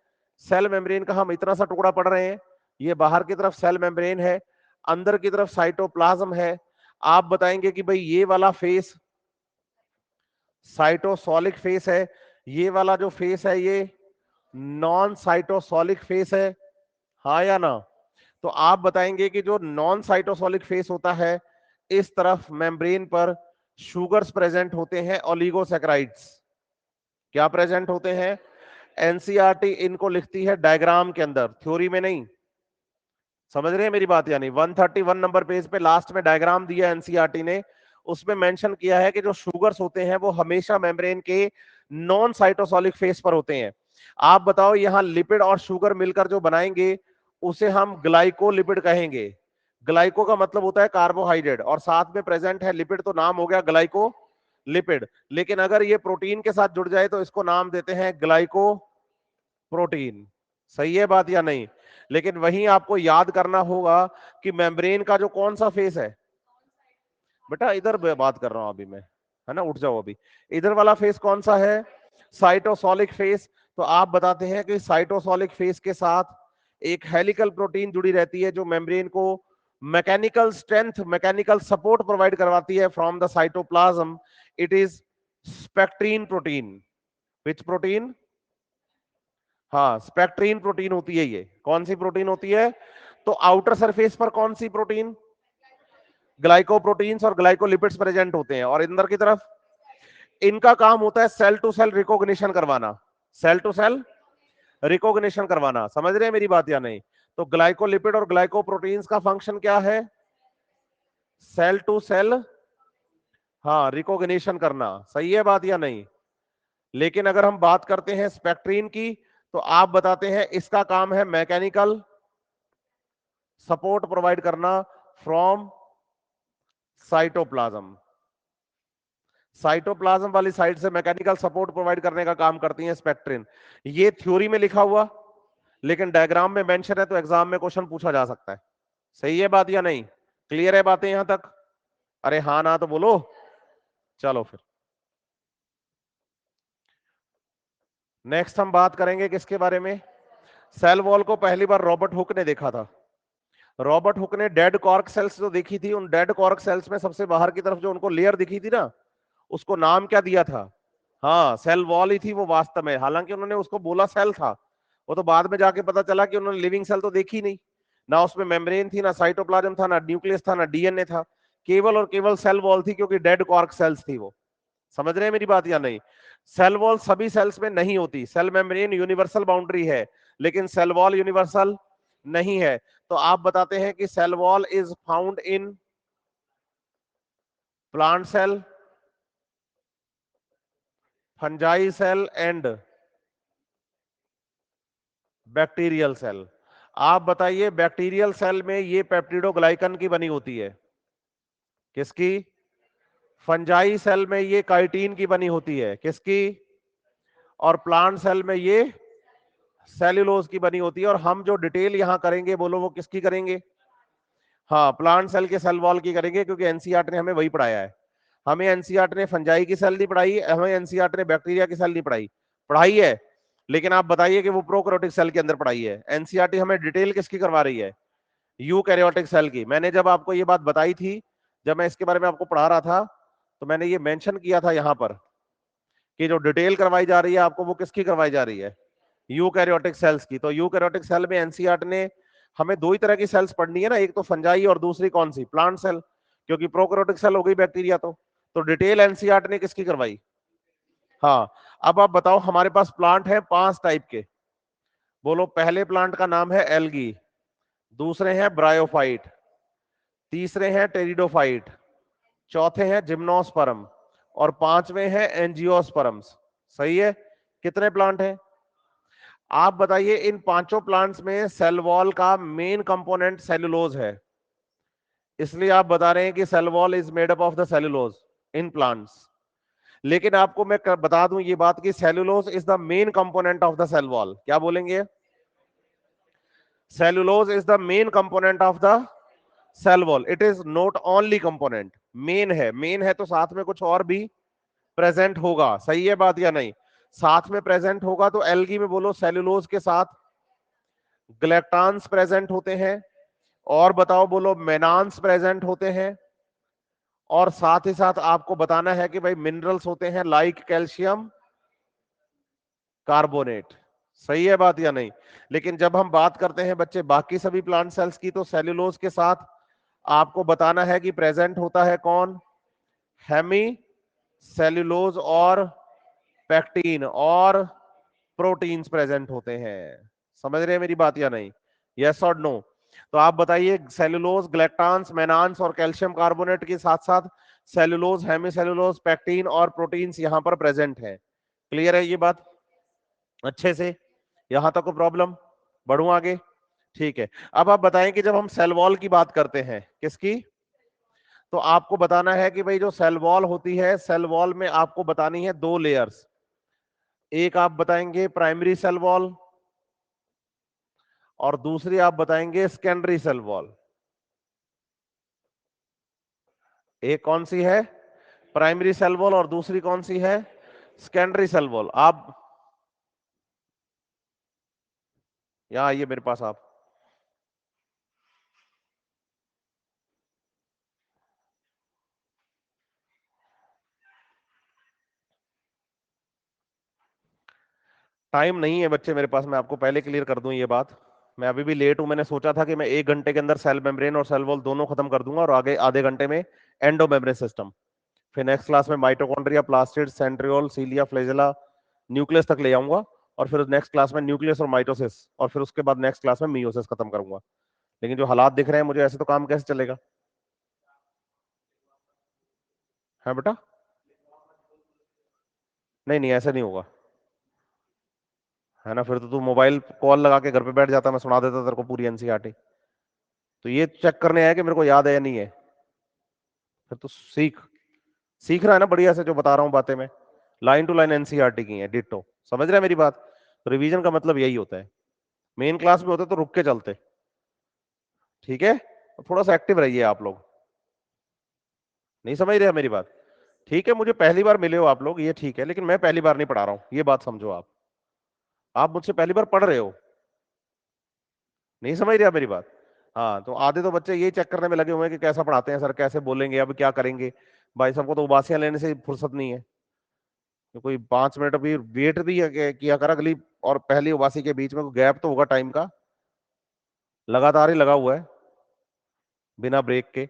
सेल मेम्ब्रेन का हम इतना सा टुकड़ा पढ़ रहे हैं, ये बाहर की तरफ सेल मेम्ब्रेन है, अंदर की तरफ साइटोप्लाज्म है। आप बताएंगे कि भाई ये वाला फेस साइटोसोलिक फेस है, ये वाला जो फेस है ये नॉन साइटोसोलिक फेस है, हाँ या ना। तो आप बताएंगे कि जो नॉन साइटोसोलिक फेस होता है, इस तरफ मेम्ब्रेन पर शुगर्स प्रेजेंट होते हैं, ओलिगोसैकेराइड्स। क्या प्रेजेंट होते हैं, एनसीईआरटी इनको लिखती है डायग्राम के अंदर, थ्योरी में नहीं। समझ रहे हैं मेरी बात या नहीं। 131 नंबर पेज पे लास्ट में डायग्राम दिया एनसीईआरटी ने, उसमें मेंशन किया है कि जो शुगर्स होते हैं वो हमेशा मेम्ब्रेन के नॉन साइटोसोलिक फेस पर होते हैं। आप बताओ यहां लिपिड और शुगर मिलकर जो बनाएंगे उसे हम ग्लाइकोलिपिड कहेंगे। ग्लाइको का मतलब होता है कार्बोहाइड्रेट, और साथ में प्रेजेंट है लिपिड, तो नाम हो गया ग्लाइको लिपिड। लेकिन अगर ये प्रोटीन के साथ जुड़ जाए तो इसको नाम देते हैं ग्लाइको प्रोटीन। सही है बात या नहीं? लेकिन वहीं आपको याद करना होगा कि मेम्ब्रेन का जो कौन सा फेस है, बेटा इधर बात कर रहा हूं अभी मैं, है ना, उठ जाओ अभी। इधर वाला फेस कौन सा है? Cytosolic face. तो आप बताते हैं कि साइटोसोलिक फेस के साथ एक हेलिकल प्रोटीन जुड़ी रहती है जो मेम्ब्रेन को mechanical strength, mechanical support provide करवाती है from the cytoplasm. It is spectrin protein. Which protein? हाँ, स्पेक्ट्रीन प्रोटीन होती है ये। कौन सी प्रोटीन होती है? तो आउटर सरफेस पर कौन सी प्रोटीन? ग्लाइकोप्रोटीन्स और ग्लाइकोलिपिड्स प्रेजेंट होते हैं, और अंदर की तरफ इनका काम होता है सेल टू सेल रिकॉग्निशन करवाना। सेल टू सेल रिकॉग्निशन करवाना। समझ रहे हैं मेरी बात या नहीं? तो ग्लाइकोलिपिड और ग्लाइकोप्रोटीन्स का फंक्शन क्या है? सेल टू सेल, हाँ, रिकॉग्निशन करना। सही है बात या नहीं? लेकिन अगर हम बात करते हैं स्पेक्ट्रीन की, तो आप बताते हैं इसका काम है मैकेनिकल सपोर्ट प्रोवाइड करना फ्रॉम साइटोप्लाज्म। साइटोप्लाज्म वाली साइड से मैकेनिकल सपोर्ट प्रोवाइड करने का काम करती है स्पेक्ट्रिन। ये थ्योरी में लिखा हुआ, लेकिन डायग्राम में मेंशन है, तो एग्जाम में क्वेश्चन पूछा जा सकता है। सही है बात या नहीं? क्लियर है बातें यहां तक? अरे हाँ ना तो बोलो। चलो फिर नेक्स्ट हम बात करेंगे किसके बारे में? सेल वॉल को पहली बार रॉबर्ट हुक ने देखा था। रॉबर्ट हुक ने डेड कॉर्क सेल्स जो देखी थी, उन डेड कॉर्क सेल्स में सबसे बाहर की तरफ जो उनको लेयर दिखी थी ना, उसको नाम क्या दिया था? हाँ, सेल वॉल ही थी वो वास्तव में। हालांकि उन्होंने उसको बोला सेल था, वो तो बाद में जाके पता चला कि उन्होंने लिविंग सेल तो देखी नहीं, ना उसमें मेम्ब्रेन थी, ना साइटोप्लाज्म था, ना न्यूक्लियस था, ना डीएनए था। केवल और केवल सेल वॉल थी, क्योंकि डेड कॉर्क सेल्स थी वो। समझ रहे हैं मेरी बात या नहीं? सेल वॉल सभी सेल्स में नहीं होती। सेल मेम्ब्रेन यूनिवर्सल बाउंड्री है, लेकिन सेल वॉल यूनिवर्सल नहीं है। तो आप बताते हैं कि cell wall is found in plant cell, fungi cell and bacterial cell. आप बताइए, बैक्टीरियल सेल में ये पेप्टिडोग्लाइकन की बनी होती है। किसकी? फंजाई सेल में ये काइटिन की बनी होती है। किसकी? और प्लांट सेल में ये सेल्यूलोज की बनी होती है। और हम जो डिटेल यहां करेंगे, बोलो वो किसकी करेंगे? हाँ, प्लांट सेल के सेल वॉल की करेंगे, क्योंकि एनसीईआरटी ने हमें वही पढ़ाया है। हमें एनसीईआरटी ने फंजाई की सेल नहीं पढ़ाई, हमें एनसीईआरटी ने बैक्टीरिया की सेल नहीं पढ़ाई। पढ़ाई है, लेकिन आप बताइए कि वो प्रोकैरियोटिक सेल के अंदर पढ़ाई है। एनसीईआरटी हमें डिटेल किसकी करवा रही है? यूकैरियोटिक सेल की। मैंने जब आपको ये बात बताई थी, जब मैं इसके बारे में आपको पढ़ा रहा था, तो मैंने ये मेंशन किया था यहां पर कि जो डिटेल करवाई जा रही है आपको, वो किसकी करवाई जा रही है? यूकैरियोटिक सेल्स की। तो यूकैरियोटिक सेल में एनसीईआरटी ने हमें दो ही तरह की सेल्स पढ़नी है ना, एक तो फंजाई और दूसरी कौन सी? Plant cell. क्योंकि प्रोकैरियोटिक सेल हो गई बैक्टीरिया। तो डिटेल एनसीईआरटी ने किसकी करवाई? हाँ। अब आप बताओ, हमारे पास प्लांट है 5 टाइप के। बोलो, पहले प्लांट का नाम है एल्गी, दूसरे हैं ब्रायोफाइट, तीसरे हैं टेरिडोफाइट, चौथे हैं जिम्नोस्पर्म, और पांचवें हैं एंजियोस्पर्म्स। सही है? कितने प्लांट हैं? आप बताइए, इन पांचों प्लांट्स में सेल वॉल का मेन कंपोनेंट सेलुलोज है, इसलिए आप बता रहे हैं कि cell wall is made up of the cellulose in plants. लेकिन आपको मैं बता दूं ये बात कि cellulose is the main component of the cell wall. क्या बोलेंगे? Cellulose is the main component of the cell wall. It is not only component. Main है, मेन है तो साथ में कुछ और भी प्रेजेंट होगा। सही है बात या नहीं? साथ में प्रेजेंट होगा तो एल्गी में बोलो सेलुलोज के साथ ग्लैक्टान्स प्रेजेंट होते हैं, और बताओ बोलो मेनान्स प्रेजेंट होते हैं, और साथ ही साथ आपको बताना है कि भाई मिनरल्स होते हैं लाइक कैल्शियम कार्बोनेट। सही है बात या नहीं? लेकिन जब हम बात करते हैं बच्चे बाकी सभी प्लांट सेल्स की, तो सेल्यूलोज के साथ आपको बताना है कि प्रेजेंट होता है कौन? हेमी सेल्यूलोज और पैक्टीन और प्रोटीन्स प्रेजेंट होते हैं। समझ रहे हैं मेरी बात या नहीं? यस और नो? तो आप बताइए, सेल्यूलोज, ग्लैक्टान्स, मेनान्स और कैल्शियम कार्बोनेट के साथ साथ सेल्यूलोज, हेमी सेल्यूलोज, पैक्टीन और प्रोटीन्स यहां पर प्रेजेंट है। क्लियर है ये बात अच्छे से? यहां तक कोई प्रॉब्लम? बढ़ू आगे? ठीक है, अब आप बताएं कि जब हम सेल वॉल की बात करते हैं, किसकी, तो आपको बताना है कि भाई जो सेल वॉल होती है, सेल वॉल में आपको बतानी है दो लेयर्स। एक आप बताएंगे प्राइमरी सेल वॉल और दूसरी आप बताएंगे सेकेंडरी सेल वॉल। एक कौन सी है, प्राइमरी सेल वॉल, और दूसरी कौन सी है, सेकेंडरी सेल वॉल। आप यहां आइए मेरे पास आप। टाइम नहीं है बच्चे मेरे पास, मैं आपको पहले क्लियर कर दूं ये बात। मैं अभी भी लेट हूं, मैंने सोचा था कि मैं 1 घंटे के अंदर सेल मेम्ब्रेन और सेल वॉल दोनों खत्म कर दूंगा और आगे आधे घंटे में एंडो मेम्ब्रेन सिस्टम, फिर नेक्स्ट क्लास में mitochondria, plastid, centriole, cilia, flagella, nucleus तक ले आऊंगा, और फिर नेक्स्ट क्लास में न्यूक्लियस और माइटोसिस, और फिर उसके बाद नेक्स्ट क्लास में मियोसिस खत्म करूंगा। लेकिन जो हालात दिख रहे हैं मुझे, ऐसे तो काम कैसे चलेगा, है बेटा? नहीं नहीं, ऐसे नहीं होगा, है ना? फिर तो तू मोबाइल कॉल लगा के घर पे बैठ जाता, मैं सुना देता तेरे को पूरी एनसीईआरटी। तो ये चेक करने आया कि मेरे को याद है या नहीं है। फिर तो सीख, सीख रहा है ना बढ़िया से, जो बता रहा हूं बातें में लाइन टू लाइन एनसीईआरटी की है, डिट्टो। समझ रहे हैं मेरी बात? तो रिवीजन का मतलब यही होता है। मेन क्लास में होते तो रुक के चलते, ठीक है? तो थोड़ा सा एक्टिव रहिए आप लोग। नहीं समझ रहे हैं मेरी बात? ठीक है, मुझे पहली बार मिले हो आप लोग, ये ठीक है, लेकिन मैं पहली बार नहीं पढ़ा रहा हूं, ये बात समझो। आप मुझसे पहली बार पढ़ रहे हो, नहीं समझ रहे आप मेरी बात? हाँ, तो आधे तो बच्चे यही चेक करने में लगे हुए हैं कि कैसा पढ़ाते हैं सर, कैसे बोलेंगे, अब क्या करेंगे। भाई सबको तो उबासियां लेने से फुर्सत नहीं है। तो कोई 5 मिनट भी वेट भी किया कर अगली और पहली उबासी के बीच में कोई गैप तो होगा टाइम का, लगातार ही लगा हुआ है बिना ब्रेक के।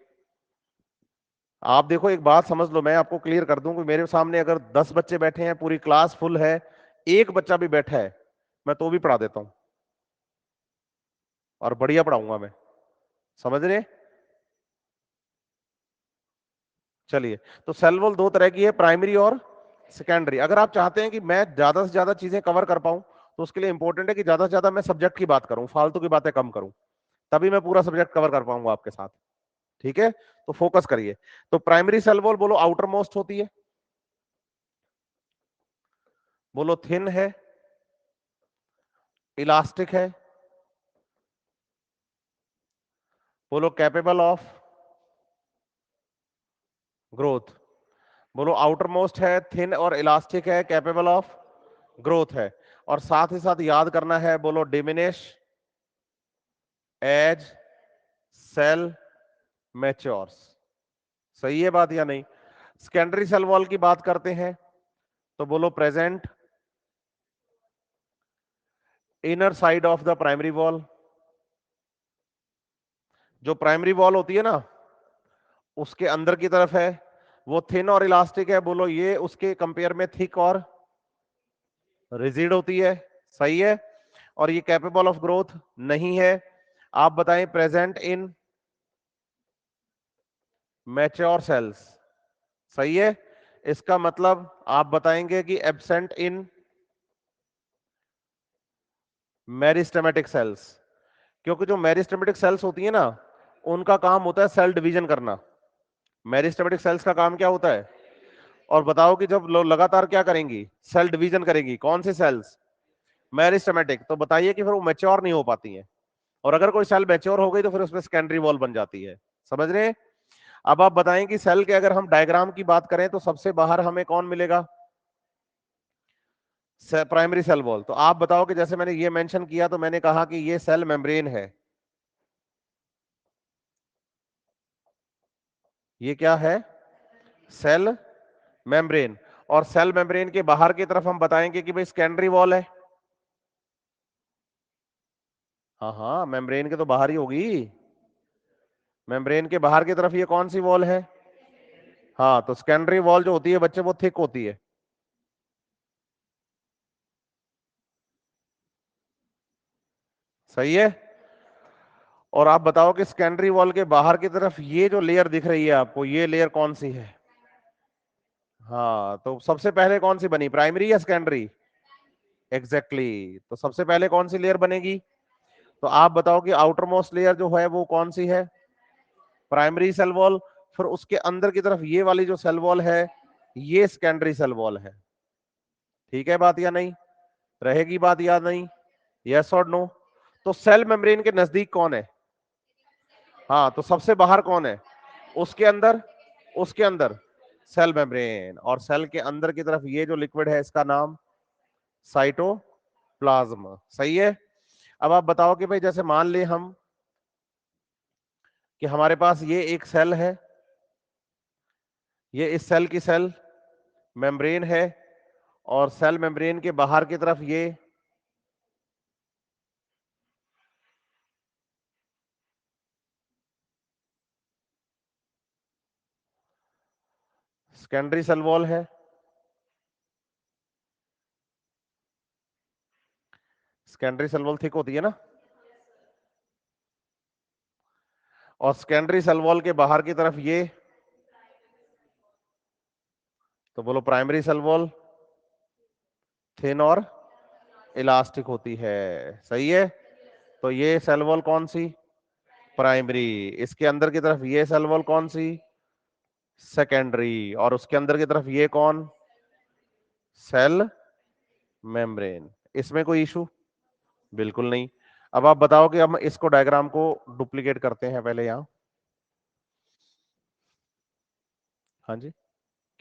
आप देखो एक बात समझ लो, मैं आपको क्लियर कर दूं कि मेरे सामने अगर 10 बच्चे बैठे हैं, पूरी क्लास फुल है, एक बच्चा भी बैठा है, मैं तो भी पढ़ा देता हूं, और बढ़िया पढ़ाऊंगा मैं। समझ रहे? चलिए, तो सेल वॉल दो तरह की है, प्राइमरी और सेकेंडरी। अगर आप चाहते हैं कि मैं ज्यादा से ज्यादा चीजें कवर कर पाऊं, तो उसके लिए इंपॉर्टेंट है कि ज्यादा से ज्यादा मैं सब्जेक्ट की बात करूं, फालतू की बातें कम करूं, तभी मैं पूरा सब्जेक्ट कवर कर पाऊंगा आपके साथ। ठीक है, तो फोकस करिए। तो प्राइमरी सेल वॉल बोलो आउटर मोस्ट होती है, बोलो थिन है, इलास्टिक है, बोलो कैपेबल ऑफ ग्रोथ। बोलो आउटर मोस्ट है, थिन और इलास्टिक है, कैपेबल ऑफ ग्रोथ है। और साथ ही साथ याद करना है, बोलो डिमिनिश एज सेल मैच्योर्स। सही है बात या नहीं? सेकेंडरी सेल वॉल की बात करते हैं, तो बोलो present inner side of the primary wall. जो प्राइमरी वॉल होती है ना, उसके अंदर की तरफ है, वो थिन और इलास्टिक है, बोलो ये उसके कंपेयर में थिक और रिजिड होती है। सही है। और ये कैपेबल ऑफ ग्रोथ नहीं है। आप बताएं प्रेजेंट इन मैच्योर सेल्स। सही है। इसका मतलब आप बताएंगे कि एब्सेंट इन मेरिस्टेमेटिक सेल्स। क्योंकि जो मेरिस्टेमेटिक सेल्स होती है ना, उनका काम होता है सेल डिवीजन करना। मेरिस्टेमेटिक सेल्स का काम क्या होता है? और बताओ कि जब लगातार क्या करेंगी, सेल डिवीजन करेंगी, कौन सी सेल्स? मेरिस्टेमेटिक। तो बताइए कि फिर वो मैच्योर नहीं हो पाती है, और अगर कोई सेल मैच्योर हो गई तो फिर उसमें सेकेंडरी वॉल बन जाती है। समझ रहे हैं? अब आप बताएं कि सेल के अगर हम डायग्राम की बात करें तो सबसे बाहर हमें कौन मिलेगा? Primary cell wall. तो आप बताओ कि जैसे मैंने ये मेंशन किया, तो मैंने कहा कि ये सेल मेम्ब्रेन है। ये क्या है? Cell membrane. और सेल मेम्ब्रेन के बाहर की तरफ हम बताएंगे कि भाई सेकेंडरी वॉल है। हाँ हाँ, मेम्ब्रेन के तो बाहर ही होगी। मेम्ब्रेन के बाहर की तरफ ये कौन सी वॉल है? हाँ, तो सेकेंडरी वॉल जो होती है बच्चे, वो थिक होती है। सही है। और आप बताओ कि सेकेंडरी वॉल के बाहर की तरफ ये जो लेयर दिख रही है आपको, ये लेयर कौन सी है? हाँ, तो सबसे पहले कौन सी बनी, प्राइमरी या सेकेंडरी? एग्जैक्टली। तो सबसे पहले कौन सी लेयर बनेगी? तो आप बताओ कि आउटर मोस्ट लेयर जो है वो कौन सी है? Primary cell wall. फिर उसके अंदर की तरफ ये वाली जो सेल वॉल है ये सेकेंडरी सेल वॉल है। ठीक है बात या नहीं? रहेगी बात या नहीं? यस और नो? तो सेल मेम्ब्रेन के नजदीक कौन है? हाँ, तो सबसे बाहर कौन है? उसके अंदर सेल मेम्ब्रेन, और सेल के अंदर की तरफ ये जो लिक्विड है इसका नाम साइटोप्लाज्म। सही है। अब आप बताओ कि भाई जैसे मान ले हम कि हमारे पास ये एक सेल है, ये इस सेल की सेल मेम्ब्रेन है, और सेल मेम्ब्रेन के बाहर की तरफ ये सेकेंडरी सेल वॉल है। सेकेंडरी सेल वॉल थिक होती है ना, और सेकेंडरी सेल वॉल के बाहर की तरफ ये, तो बोलो प्राइमरी सेल वॉल थिन और इलास्टिक होती है। सही है। तो ये सेल वॉल कौन सी? प्राइमरी। इसके अंदर की तरफ ये सेल वॉल कौन सी? सेकेंडरी। और उसके अंदर की तरफ ये कौन? Cell membrane. इसमें कोई इशू? बिल्कुल नहीं। अब आप बताओ कि हम इसको डायग्राम को डुप्लीकेट करते हैं पहले यहां। हाँ जी,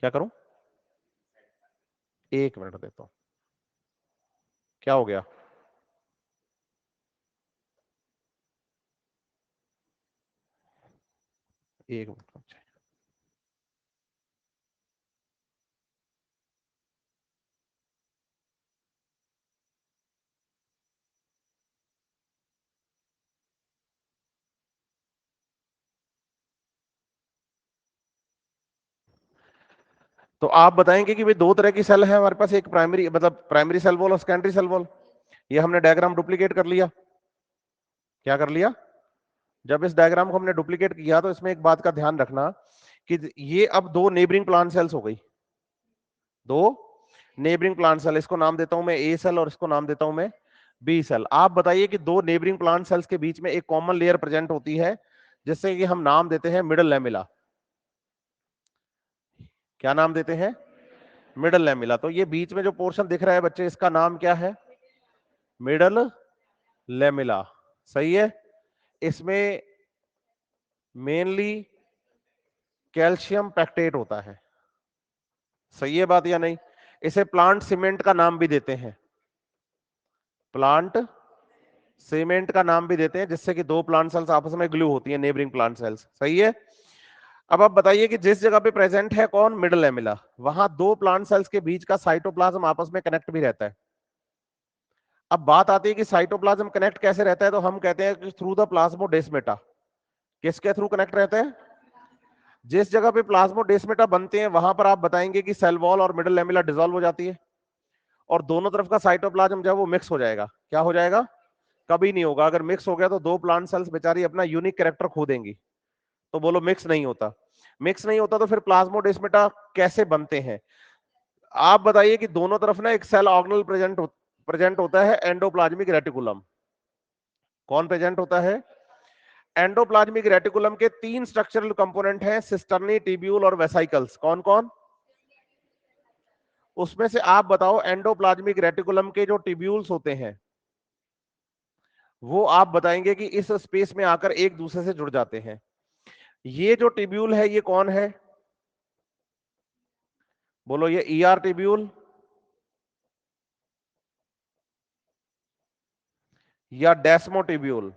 क्या करूं? एक मिनट देता हूं। क्या हो गया? एक मिनट। तो आप बताएंगे कि भाई दो तरह की सेल है हमारे पास, एक प्राइमरी मतलब प्राइमरी सेल वॉल और सेकेंडरी सेल वॉल। ये हमने डायग्राम डुप्लीकेट कर लिया। क्या कर लिया? जब इस डायग्राम को हमने डुप्लीकेट किया तो इसमें एक बात का ध्यान रखना कि ये अब दो नेबरिंग प्लांट सेल्स हो गई। दो नेबरिंग प्लांट सेल, इसको नाम देता हूं मैं ए सेल और इसको नाम देता हूं मैं बी सेल। आप बताइए कि दो नेबरिंग प्लांट सेल्स के बीच में एक कॉमन लेयर प्रेजेंट होती है जिससे कि हम नाम देते हैं मिडल लैमिला। क्या नाम देते हैं? Middle lamella. तो ये बीच में जो पोर्शन दिख रहा है बच्चे, इसका नाम क्या है? Middle lamella. सही है। इसमें मेनली कैल्शियम पैक्टेट होता है। सही है बात या नहीं? इसे प्लांट सीमेंट का नाम भी देते हैं, प्लांट सीमेंट का नाम भी देते हैं, जिससे कि दो प्लांट सेल्स आपस में ग्लू होती है, नेबरिंग प्लांट सेल्स। सही है। अब आप बताइए कि जिस जगह पे प्रेजेंट है कौन? मिडल लैमिला, वहां दो प्लांट सेल्स के बीच का साइटोप्लाज्म आपस में कनेक्ट भी रहता है। अब बात आती है कि साइटोप्लाज्म कनेक्ट कैसे रहता है, तो हम कहते हैं कि थ्रू द प्लाज्मोडेस्माटा। किसके थ्रू कनेक्ट रहते हैं? जिस जगह पे प्लाज्मोडेस्माटा बनते हैं वहां पर आप बताएंगे कि सेल वॉल और मिडल लैमिला डिसॉल्व हो जाती है, और दोनों तरफ का साइटोप्लाज्म जो है वो मिक्स हो जाएगा। क्या हो जाएगा? कभी नहीं होगा। अगर मिक्स हो गया तो दो प्लांट सेल्स बेचारी अपना यूनिक कैरेक्टर खो देंगी। तो बोलो मिक्स नहीं होता। मिक्स नहीं होता तो फिर प्लाज्मोडेस्माटा कैसे बनते हैं? आप बताइए कि दोनों तरफ ना एक सेल ऑर्गेनल प्रेजेंट होता है, एंडोप्लाज्मिक रेटिकुलम। कौन प्रेजेंट होता है? एंडोप्लाज्मिक रेटिकुलम के तीन स्ट्रक्चरल कंपोनेंट हैं, सिस्टर्नी, टिब्यूल और वेसाइकल्स। कौन कौन? उसमें से आप बताओ एंडोप्लाज्मिक रेटिकुलम के जो टिब्यूल्स होते हैं वो आप बताएंगे कि इस स्पेस में आकर एक दूसरे से जुड़ जाते हैं। ये जो टिब्यूल है ये कौन है? बोलो, ये ईआर टिब्यूल या डेस्मो टिब्यूल?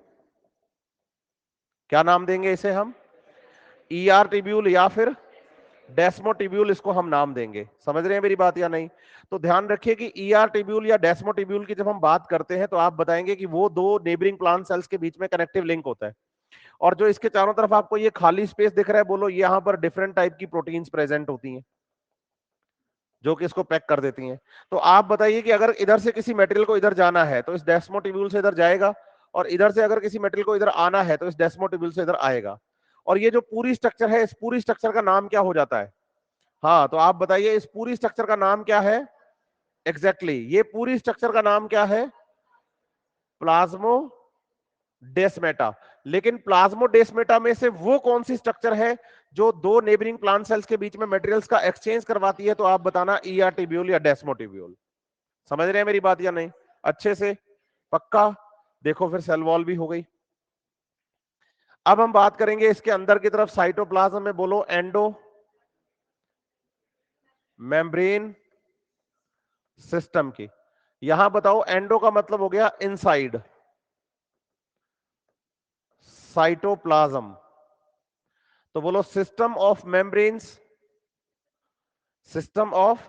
क्या नाम देंगे इसे हम? ईआर टिब्यूल या फिर डेस्मो टिब्यूल, इसको हम नाम देंगे। समझ रहे हैं मेरी बात या नहीं? तो ध्यान रखिए कि ईआर टिब्यूल या डेस्मो टिब्यूल की जब हम बात करते हैं तो आप बताएंगे कि वो दो नेबरिंग प्लांट सेल्स के बीच में कनेक्टिव लिंक होता है। और जो इसके चारों तरफ आपको ये खाली स्पेस दिख रहा है, बोलो यहां पर डिफरेंट टाइप की प्रोटीन्स प्रेजेंट होती हैं जो कि इसको पैक कर देती हैं। तो आप बताइए कि अगर इधर से किसी मेटेरियल को इधर जाना है तो इस डेस्मोटिब्यूल से इधर जाएगा, और इधर से अगर किसी मेटेरियल को इधर आना है तो इस डेस्मोटिब्यूल से इधर आएगा। और ये जो पूरी स्ट्रक्चर है, इस पूरी स्ट्रक्चर का नाम क्या हो जाता है? हाँ, तो आप बताइए इस पूरी स्ट्रक्चर का नाम क्या है? एग्जैक्टली ये पूरी स्ट्रक्चर का नाम क्या है? प्लाज्मो डेस्मेटा। लेकिन प्लाज्मोडेस्मेटा में से वो कौन सी स्ट्रक्चर है जो दो नेबरिंग प्लांट सेल्स के बीच में मटेरियल्स का एक्सचेंज करवाती है? तो आप बताना, ईआर टिब्यूल या डेस्मोटिब्यूल। समझ रहे हैं मेरी बात या नहीं अच्छे से? पक्का? देखो फिर सेल वॉल भी हो गई। अब हम बात करेंगे इसके अंदर की तरफ साइटोप्लाज्म में, बोलो एंडो मेम्ब्रेन सिस्टम की। यहां बताओ, एंडो का मतलब हो गया इनसाइड, साइटोप्लाज्म। तो बोलो system of membranes, system of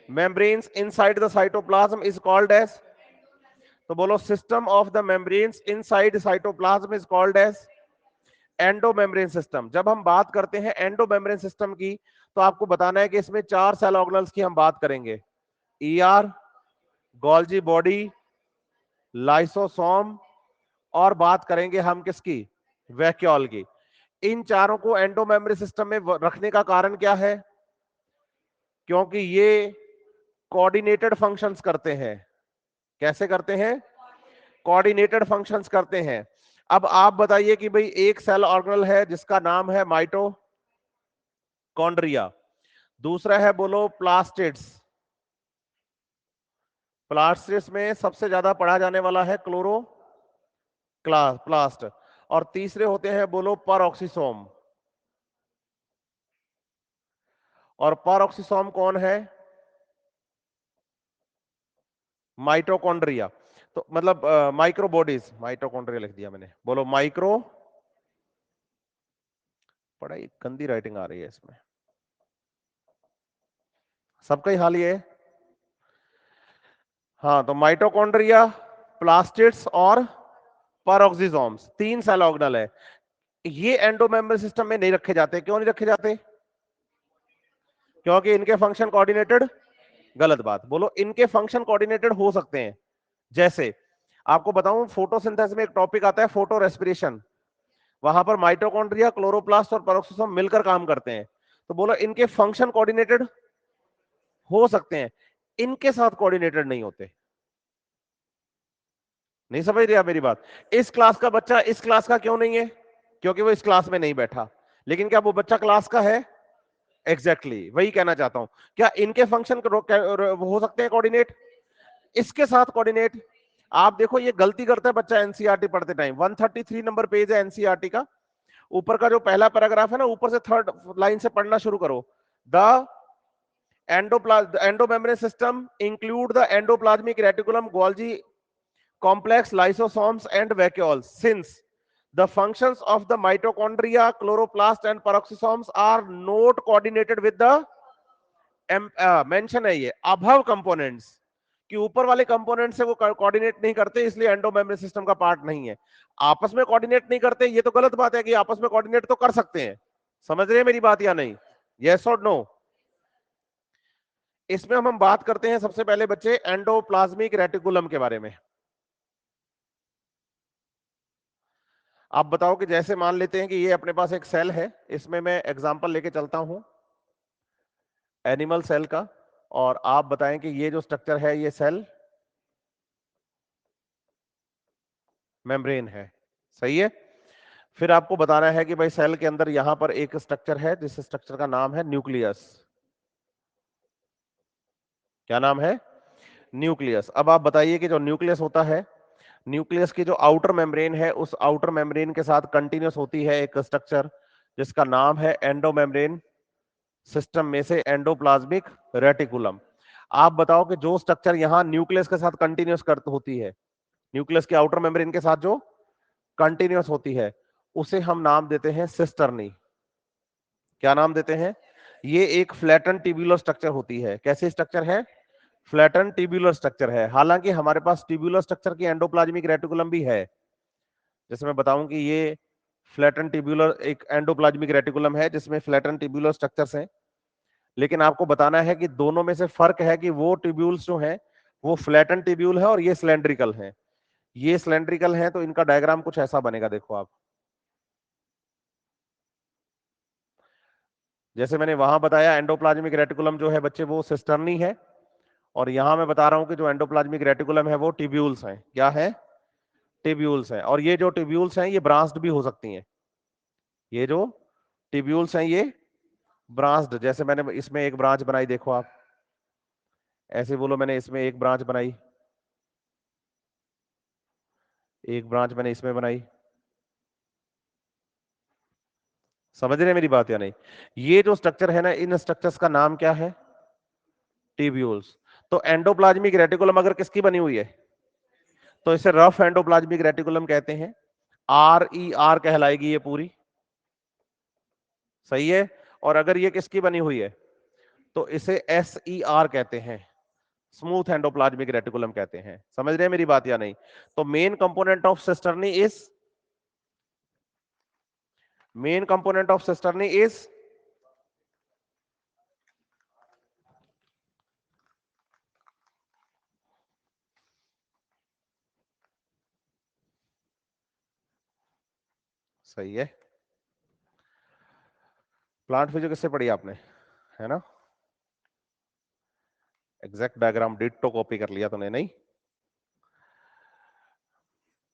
membranes inside the cytoplasm is called as. तो बोलो system of the membranes inside cytoplasm is called as endomembrane system. जब हम बात करते हैं एंडोमेम्ब्रेन सिस्टम की, तो आपको बताना है कि इसमें 4 सेल ऑर्गेनल्स की हम बात करेंगे, ईआर, गोल्जी बॉडी, लाइसोसोम, और बात करेंगे हम किसकी? वैक्यूल की। इन चारों को एंडोमेम्ब्रेन सिस्टम में रखने का कारण क्या है? क्योंकि ये कोऑर्डिनेटेड फंक्शंस करते हैं। कैसे करते हैं? कोऑर्डिनेटेड फंक्शंस करते हैं। अब आप बताइए कि भाई एक सेल ऑर्गेनल है जिसका नाम है माइटोकॉन्ड्रिया, दूसरा है बोलो प्लास्टिड्स, प्लास्टिड्स में सबसे ज्यादा पढ़ा जाने वाला है प्लास्ट, और तीसरे होते हैं बोलो परऑक्सीसोम। और परऑक्सीसोम कौन है? माइटोकॉन्ड्रिया। तो मतलब माइक्रोबॉडीज, माइटोकॉन्ड्रिया लिख दिया मैंने, बोलो माइक्रो। बड़ा गंदी राइटिंग आ रही है इसमें, सबका ही हाल ये है। हाँ, तो माइटोकॉन्ड्रिया, प्लास्टिड्स और परऑक्सीसोम्स, 3 सेल ऑर्गेनल है। ये एंडोमेम्ब्रेन सिस्टम में नहीं रखे जाते। क्यों नहीं रखे जाते? क्योंकि इनके फंक्शन कोऑर्डिनेटेड। गलत बात। बोलो इनके फंक्शन कोऑर्डिनेटेड हो सकते हैं। जैसे आपको बताऊं, फोटोसिंथेसिस में एक टॉपिक आता है फोटो रेस्पिरेशन, वहां पर माइटोकॉन्ड्रिया, क्लोरोप्लास्ट और पेरोक्सोसोम मिलकर काम करते हैं। तो बोलो इनके फंक्शन कोऑर्डिनेटेड हो सकते हैं, इनके साथ कोऑर्डिनेटेड नहीं होते। नहीं समझ रहे आप मेरी बात? इस क्लास का बच्चा इस क्लास का क्यों नहीं है? क्योंकि वो इस क्लास में नहीं बैठा। लेकिन क्या वो बच्चा क्लास का है? एग्जैक्टली वही कहना चाहता हूं। क्या इनके फंक्शन हो सकते हैं कोऑर्डिनेट, इसके साथ कोऑर्डिनेट? आप देखो ये गलती करता है बच्चा एनसीईआरटी पढ़ते टाइम। 133 नंबर पेज है एनसीईआरटी का, ऊपर का जो पहला पैराग्राफ है ना, ऊपर से 3rd लाइन से पढ़ना शुरू करो। The endomembrane system include the endoplasmic reticulum, Golgi complex, lysosomes and vacuoles. Since the functions of the mitochondria, chloroplast and peroxisomes are not coordinated with the mention है ये above components, कि ऊपर वाले कंपोनेंट से वो कोऑर्डिनेट नहीं करते, इसलिए एंडोमेम्ब्रेन सिस्टम का पार्ट नहीं है। आपस में कोऑर्डिनेट नहीं करते, ये तो गलत बात है कि आपस में कोऑर्डिनेट तो कर सकते हैं। समझ रहे हैं मेरी बात या नहीं? यस और नो? इसमें हम बात करते हैं सबसे पहले बच्चे एंडोप्लाज्मिक रेटिकुलम के बारे में। आप बताओ कि जैसे मान लेते हैं कि ये अपने पास एक सेल है, इसमें मैं एग्जांपल लेके चलता हूं एनिमल सेल का, और आप बताएं कि ये जो स्ट्रक्चर है ये सेल मेम्ब्रेन है। सही है? फिर आपको बताना है कि भाई सेल के अंदर यहां पर एक स्ट्रक्चर है, जिस स्ट्रक्चर का नाम है न्यूक्लियस। क्या नाम है? न्यूक्लियस। अब आप बताइए कि जो न्यूक्लियस होता है, न्यूक्लियस की जो आउटर मेम्ब्रेन है, उस आउटर मेम्ब्रेन के साथ कंटिन्यूस होती है एक स्ट्रक्चर जिसका नाम है एंडोमेम्ब्रेन सिस्टम में से एंडोप्लाज्मिक रेटिकुलम। आप बताओ कि जो स्ट्रक्चर यहां न्यूक्लियस के साथ कंटिन्यूस कर होती है, न्यूक्लियस के आउटर मेम्ब्रेन के साथ जो कंटिन्यूस होती है, उसे हम नाम देते हैं सिस्टर्नी। क्या नाम देते हैं? ये एक फ्लैटन ट्यूबुलर स्ट्रक्चर होती है। कैसी स्ट्रक्चर है? फ्लैटन ट्यूबुलर स्ट्रक्चर है। हालांकि हमारे पास ट्यूबुलर स्ट्रक्चर की एंडोप्लाज्मिक रेटिकुलम भी है, जैसे मैं बताऊं कि ये फ्लैटन ट्यूबुलर एक एंडोप्लाज्मिक रेटिकुलम है जिसमें फ्लैटन ट्यूबुलर स्ट्रक्चर्स हैं। लेकिन आपको बताना है कि दोनों में से फर्क है कि वो ट्यूब्यूल्स जो हैं वो फ्लैटन ट्यूब्यूल है और ये सिलेंड्रिकल है। ये सिलेंड्रिकल है तो इनका डायग्राम कुछ ऐसा बनेगा, देखो आप। जैसे मैंने वहां बताया एंडोप्लाज्मिक रेटिकुलम जो है बच्चे वो सिस्टर्नी है, और यहां मैं बता रहा हूं कि जो एंडोप्लाज्मिक रेटिकुलम है वो ट्यूब्यूल्स हैं। क्या है? टिब्यूल्स हैं, और ये जो टिब्यूल्स हैं ये ब्रांच्ड भी हो सकती हैं। ये जो टिब्यूल्स हैं ये ब्रांच्ड, जैसे मैंने इसमें एक ब्रांच बनाई, देखो आप ऐसे बोलो, मैंने इसमें एक ब्रांच बनाई, एक ब्रांच मैंने इसमें बनाई, समझ रहे हैं मेरी बात या नहीं? ये जो स्ट्रक्चर है ना, इन स्ट्रक्चर्स का नाम क्या है? टिब्यूल्स। तो एंडोप्लाज्मिक रेटिकुलम अगर किसकी बनी हुई है, तो इसे रफ एंडोप्लाज्मिक रेटिकुलम कहते हैं। RER कहलाएगी ये पूरी, सही है। और अगर ये किसकी बनी हुई है तो इसे SER कहते हैं, स्मूथ एंडोप्लाज्मिक रेटिकुलम कहते हैं। समझ रहे हैं मेरी बात या नहीं? तो main component of cisternae is, main component of cisternae is, सही है। प्लांट फिजिक्स से पढ़ी आपने, है ना? एग्जैक्ट डायग्राम डिट्टो कॉपी कर लिया तूने, नहीं?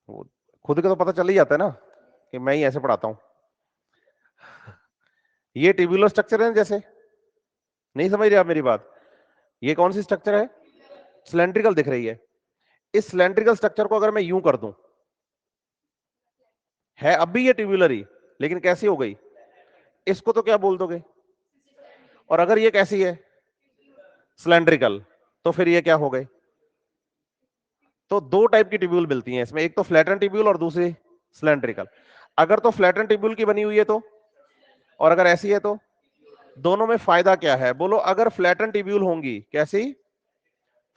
वो खुद का तो पता चल ही जाता है ना कि मैं ही ऐसे पढ़ाता हूं। ये टिब्यूलर स्ट्रक्चर है जैसे, नहीं समझ रहे आप मेरी बात? ये कौन सी स्ट्रक्चर है? सिलेंड्रिकल दिख रही है। इस सिलेंड्रिकल स्ट्रक्चर को अगर मैं यूं कर दूं, है अब भी ये ट्यूबुलर ही, लेकिन कैसी हो गई? इसको तो क्या बोल दोगे? और अगर ये कैसी है? सिलेंड्रिकल, तो फिर ये क्या हो गए? तो दो टाइप की ट्यूब्यूल मिलती हैं इसमें, एक तो फ्लैटन ट्यूब्यूल और दूसरी सिलेंड्रिकल। अगर तो फ्लैटन ट्यूब्यूल की बनी हुई है तो, और अगर ऐसी है तो, दोनों में फायदा क्या है बोलो? अगर फ्लैटन ट्यूब्यूल होंगी, कैसी?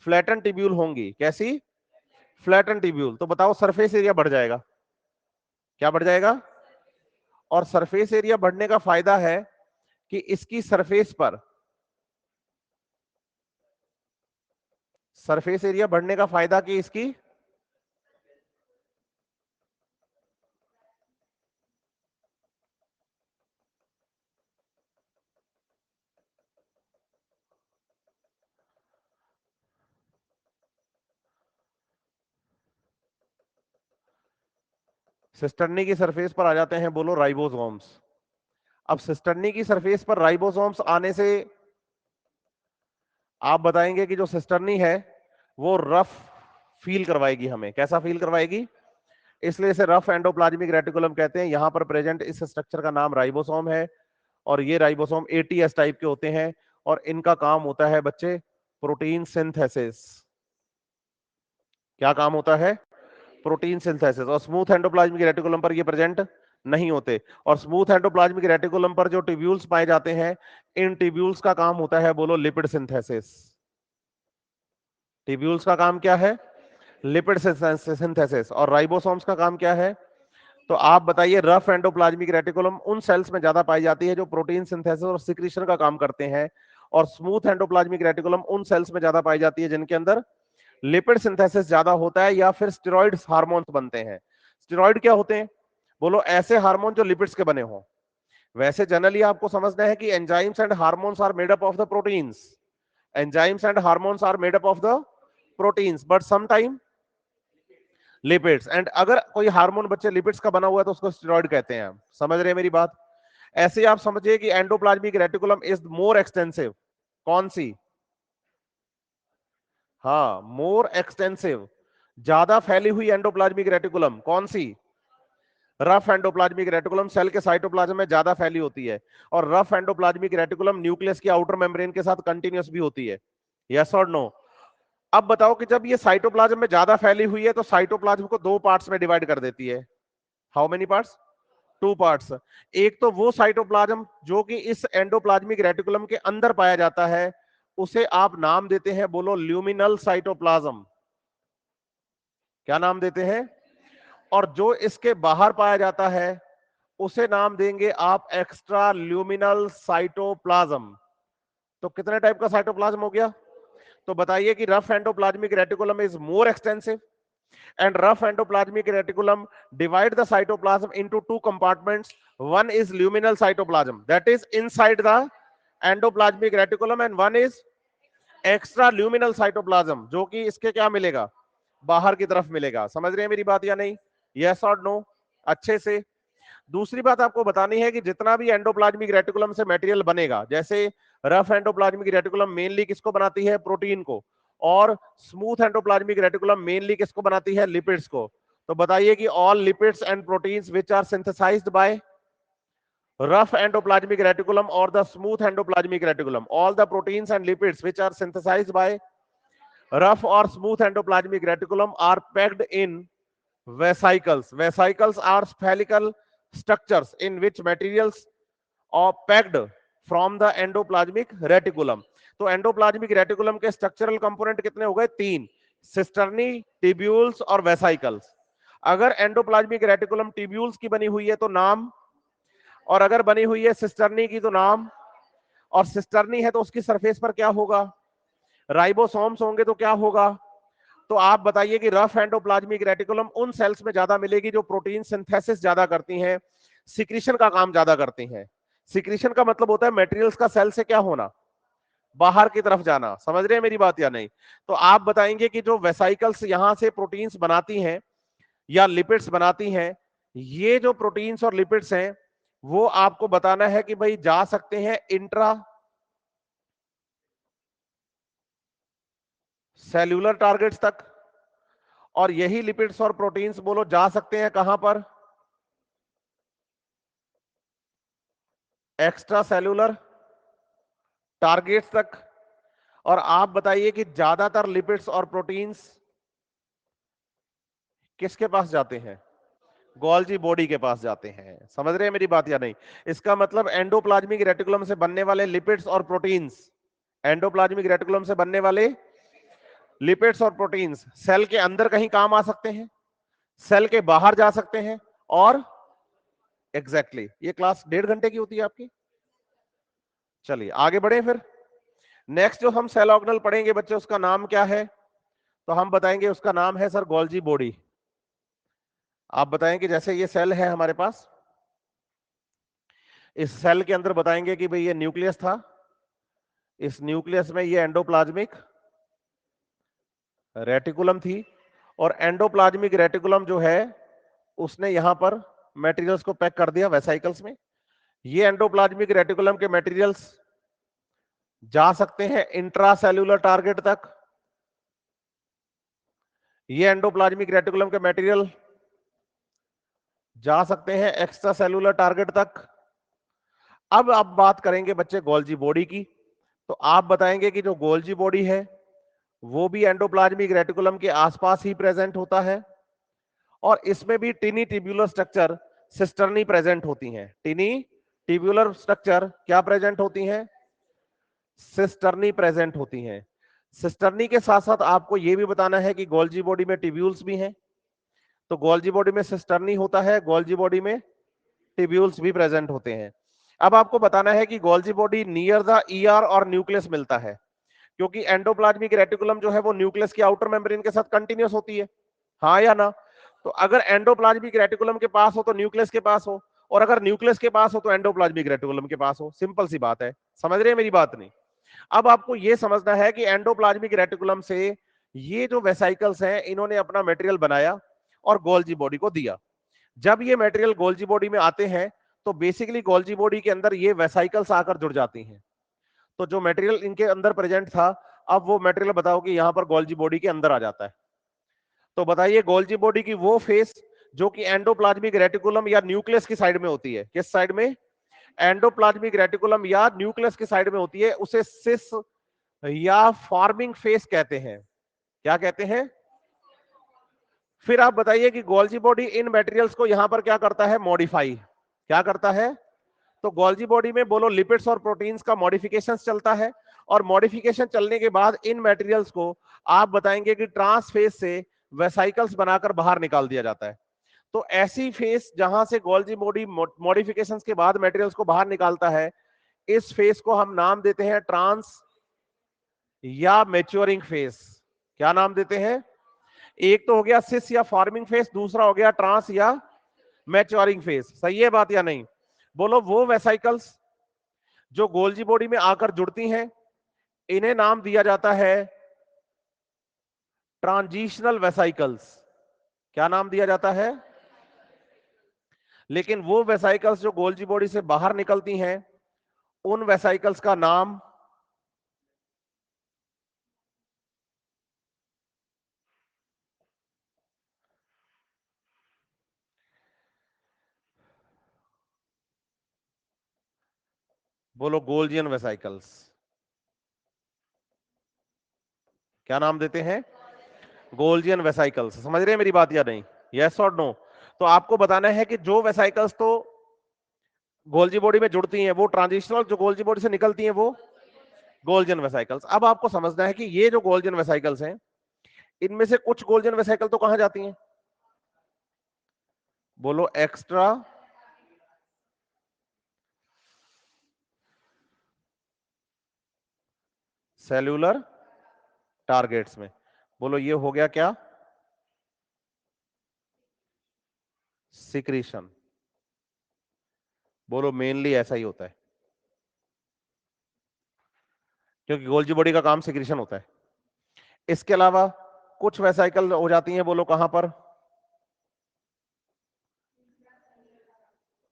फ्लैटन ट्यूब्यूल होंगी, कैसी? फ्लैटन ट्यूब्यूल, तो बताओ सरफेस एरिया बढ़ जाएगा। क्या बढ़ जाएगा? और सरफेस एरिया बढ़ने का फायदा है कि इसकी सरफेस पर, सरफेस एरिया बढ़ने का फायदा कि इसकी सिस्टर्नी की सरफेस पर आ जाते हैं, बोलो राइबोसोम्स। अब सिस्टर्नी की सरफेस पर राइबोसोम्स आने से आप बताएंगे कि जो सिस्टर्नी है वो रफ फील करवाएगी हमें। कैसा फील करवाएगी? इसलिए इसे रफ एंडोप्लाज्मिक रेटिकुलम कहते हैं। यहां पर प्रेजेंट इस स्ट्रक्चर का नाम राइबोसोम है, और ये राइबोसोम ATS टाइप के होते हैं, और इनका काम होता है बच्चे प्रोटीन सिंथेसिस। क्या काम होता है? Protein synthesis. और स्मूथ एंडोप्लाज्मिक रेटिकुलम पर ये प्रेजेंट नहीं होते। और स्मूथ एंडोप्लाज्मिक रेटिकुलम पर जो ट्यूब्यूल्स पाए जाते हैं, इन ट्यूब्यूल्स का काम होता है बोलो लिपिड सिंथेसिस। ट्यूब्यूल्स का काम क्या है? Lipid synthesis. और राइबोसोम्स का काम क्या है? तो आप बताइए, रफ एंडोप्लाज्मिक रेटिकुलम उन सेल्स में ज्यादा पाई जाती है जो प्रोटीन सिंथेसिस और सिक्रीशन का काम करते हैं, और स्मूथ एंडोप्लाज्मिक रेटिकुलम उन सेल्स में ज्यादा पाई जाती है जिनके अंदर लिपिड सिंथेसिस ज्यादा होता है, या फिर स्टेरॉइड हार्मोन्स बनते हैं। स्टेरॉइड क्या होते हैं बोलो? ऐसे हार्मोन जो लिपिड्स के बने हों। वैसे जनरली आपको समझना है कि enzymes and hormones are made up of the proteins, enzymes and hormones are made up of the proteins, but sometime lipids. And अगर कोई हार्मोन बच्चे लिपिड्स का बना हुआ है तो उसको स्टेरॉइड कहते हैं। समझ रहे हैं मेरी बात? ऐसे आप समझिए कि endoplasmic reticulum is more extensive. कौन सी? हाँ, मोर एक्सटेंसिव, ज्यादा फैली हुई एंडोप्लाज्मिक रेटिकुलम कौन सी? रफ एंडोप्लाज्मिक रेटिकुलम सेल के साइटोप्लाज्म में ज्यादा फैली होती है, और रफ एंडोप्लाज्मिक रेटिकुलम न्यूक्लियस की आउटर मेम्ब्रेन के साथ कंटिन्यूअस भी होती है। यस और नो? अब बताओ कि जब ये साइटोप्लाज्म में ज्यादा फैली हुई है तो साइटोप्लाज्म को दो पार्ट्स में डिवाइड कर देती है। How many parts? Two parts. एक तो वो साइटोप्लाज्म जो कि इस एंडोप्लाज्मिक रेटिकुलम के अंदर पाया जाता है, उसे आप नाम देते हैं बोलो ल्यूमिनल साइटोप्लाज्म। क्या नाम देते हैं? और जो इसके बाहर पाया जाता है उसे नाम देंगे आप एक्स्ट्रा ल्यूमिनल साइटोप्लाज्म। तो कितने टाइप का साइटोप्लाज्म हो गया? तो बताइए कि rough endoplasmic reticulum is more extensive, and rough endoplasmic reticulum divide the cytoplasm into two compartments. One is luminal cytoplasm, that is inside the endoplasmic reticulum, and one is extra luminal cytoplasm, जो कि इसके क्या मिलेगा? बाहर की तरफ मिलेगा। समझ रहे हैं मेरी बात या नहीं? यस और नो, अच्छे से। दूसरी बात आपको बतानी है कि जितना भी एंडोप्लाज्मिक रेटिकुलम से मटेरियल बनेगा, जैसे रफ एंडोप्लाज्मिक रेटिकुलम मेनली किसको बनाती है, प्रोटीन को, और स्मूथ एंडोप्लाज्मिक रेटिकुलम मेनली किसको बनाती है, लिपिड्स को। तो बताइए कि all lipids and proteins which are synthesized by rough endoplasmic reticulum or the smooth endoplasmic reticulum, all the proteins and lipids which are synthesized by rough or smooth endoplasmic reticulum are packed in vesicles. Vesicles are spherical structures in which materials are packed from the endoplasmic reticulum. तो एंडोप्लाज्मिक रेटिकुलम के स्ट्रक्चरल कंपोनेंट कितने हो गए, 3, सिस्टर्नी, टिब्यूल्स और वेसाइकल्स। अगर एंडोप्लाज्मिक रेटिकुलम टिब्यूल्स की बनी हुई है तो नाम, और अगर बनी हुई है सिस्टर्नी की तो नाम, और सिस्टर्नी है तो उसकी सरफेस पर क्या होगा, राइबोसोम्स होंगे तो क्या होगा। तो आप बताइए कि रफ एंडोप्लाज्मिक रेटिकुलम उन सेल्स में ज्यादा मिलेगी जो प्रोटीन सिंथेसिस ज्यादा करती हैं, सिक्रीशन का काम ज्यादा करती हैं। सिक्रीशन का मतलब होता है मटेरियल्स का सेल से क्या होना, बाहर की तरफ जाना। समझ रहे हैं मेरी बात या नहीं। तो आप बताएंगे कि जो वेसाइकल्स यहां से प्रोटीन्स बनाती हैं या लिपिड्स बनाती हैं, ये जो प्रोटीन्स और लिपिड्स हैं वो आपको बताना है कि भाई जा सकते हैं इंट्रा सेल्यूलर टारगेट्स तक, और यही लिपिड्स और प्रोटीन्स बोलो जा सकते हैं कहां पर, एक्स्ट्रा सेल्यूलर टारगेट्स तक। और आप बताइए कि ज्यादातर लिपिड्स और प्रोटीन्स किसके पास जाते हैं, गोल्जी बॉडी के पास जाते हैं। समझ रहे हैं मेरी बात या नहीं। इसका मतलब एंडोप्लाज्मिक रेटिकुलम से बनने वाले लिपिड्स और प्रोटीन्स, एंडोप्लाज्मिक रेटिकुलम से बनने वाले लिपिड्स और प्रोटीन्स सेल के अंदर कहीं काम आ सकते हैं, सेल के बाहर जा सकते हैं, और एग्जैक्टली ये क्लास 1.5 घंटे की होती है आपकी। चलिए आगे बढ़े फिर। नेक्स्ट जो हम सेल ऑर्गेनल पढ़ेंगे बच्चे, उसका नाम क्या है, तो हम बताएंगे उसका नाम है सर गोल्जी बॉडी। आप बताएं कि जैसे ये सेल है हमारे पास, इस सेल के अंदर बताएंगे कि भाई ये न्यूक्लियस था, इस न्यूक्लियस में ये एंडोप्लाज्मिक रेटिकुलम थी, और एंडोप्लाज्मिक रेटिकुलम जो है उसने यहां पर मटेरियल्स को पैक कर दिया वेसाइकल्स में। ये एंडोप्लाज्मिक रेटिकुलम के मटेरियल्स जा सकते हैं इंट्रासेल्यूलर टारगेट तक, ये एंडोप्लाज्मिक रेटिकुलम के मटेरियल जा सकते हैं एक्स्ट्रा सेल्यूलर टारगेट तक। अब आप बात करेंगे बच्चे गोल्जी बॉडी की। तो आप बताएंगे कि जो गोल्जी बॉडी है वो भी एंडोप्लाज्मिक रेटिकुलम के आसपास ही प्रेजेंट होता है, और इसमें भी टिनी टिब्यूलर स्ट्रक्चर सिस्टर्नी प्रेजेंट होती हैं। टिनी टिब्यूलर स्ट्रक्चर क्या प्रेजेंट होती हैं, सिस्टर्नी प्रेजेंट होती हैं। सिस्टर्नी के साथ साथ आपको यह भी बताना है कि गोल्जी बॉडी में टिब्यूल्स भी हैं। तो गोल्जी बॉडी में सिस्टर्नी होता है, गोल्जी बॉडी में टिब्यूल्स भी प्रेजेंट होते हैं। अब आपको बताना है कि Golgi body near the ER और न्यूक्लियस मिलता है, क्योंकि एंडोप्लाज्मिक रेटिकुलम जो है वो न्यूक्लियस की आउटर मेम्ब्रेन के साथ कंटिन्यूअस होती है, हाँ या ना। तो अगर एंडोप्लाज्मिक रेटिकुलम के पास हो तो न्यूक्लियस के पास हो, और अगर न्यूक्लियस के पास हो तो एंडोप्लाज्मिक रेटिकुलम के पास हो। सिंपल सी बात है, समझ रहे हैं मेरी बात नहीं। अब आपको यह समझना है कि एंडोप्लाज्मिक रेटिकुलम से ये जो वेसाइकल्स हैं इन्होंने अपना मटेरियल बनाया और गोल्जी बॉडी को दिया। जब ये मटेरियल गोल्जी बॉडी में आते हैं तो बेसिकली गोल्जी बॉडी के अंदर ये वेसाइकल्स आकर जुड़ जाती हैं। तो जो मटेरियल इनके अंदर प्रेजेंट था, अब वो मटेरियल बताओ कि यहां पर गोल्जी बॉडी के अंदर आ जाता है। तो बताइए गोल्जी बॉडी की वो फेस जो कि एंडोप्लाज्मिक रेटिकुलम या न्यूक्लियस की साइड में होती है, किस साइड में, एंडोप्लाज्मिक रेटिकुलम या न्यूक्लियस की साइड में होती है, उसे सिस या फॉर्मिंग फेस कहते हैं। क्या कहते हैं। फिर आप बताइए कि गोल्जी बॉडी इन मटेरियल्स को यहां पर क्या करता है, मॉडिफाई। क्या करता है, तो गोल्जी बॉडी में बोलो लिपिड्स और प्रोटीन्स का मॉडिफिकेशन चलता है, और मॉडिफिकेशन चलने के बाद इन मटेरियल्स को आप बताएंगे कि ट्रांस फेस से वेसाइकल्स बनाकर बाहर निकाल दिया जाता है। तो ऐसी फेस जहां से गोल्जी बॉडी मॉडिफिकेशंस के बाद मटेरियल्स को बाहर निकालता है, इस फेस को हम नाम देते हैं ट्रांस या मैच्योरिंग फेस। क्या नाम देते हैं, एक तो हो गया सिस या फॉर्मिंग फेस, दूसरा हो गया ट्रांस या मैच्योरिंग फेस। सही है बात या नहीं। बोलो वो वेसाइकल्स जो गोल्जी बॉडी में आकर जुड़ती हैं इन्हें नाम दिया जाता है ट्रांजिशनल वेसाइकल्स। क्या नाम दिया जाता है, लेकिन वो वेसाइकल्स जो गोल्जी बॉडी से बाहर निकलती हैं, उन वेसाइकल्स का नाम बोलो, गोल्जियन वेसाइकल्स। क्या नाम देते हैं? Golgian vesicles. समझ रहे हैं मेरी बात या नहीं? यस और नो? तो आपको बताना है कि जो वेसाइकल्स तो गोल्जी बॉडी में जुड़ती हैं वो ट्रांजिशनल, जो गोल्जी बॉडी से निकलती हैं वो गोल्जियन वेसाइकल्स। अब आपको समझना है कि ये जो गोल्जियन वेसाइकल्स हैं, इनमें से कुछ गोल्जियन वेसाइकल तो कहां जाती हैं? बोलो, एक्स्ट्रा सेल्यूलर टारगेट्स में। बोलो, ये हो गया क्या? सिक्रीशन। बोलो, मेनली ऐसा ही होता है, क्योंकि गोल्जी बॉडी का काम सिक्रीशन होता है। इसके अलावा कुछ वेसाइकल हो जाती हैं, बोलो कहां पर?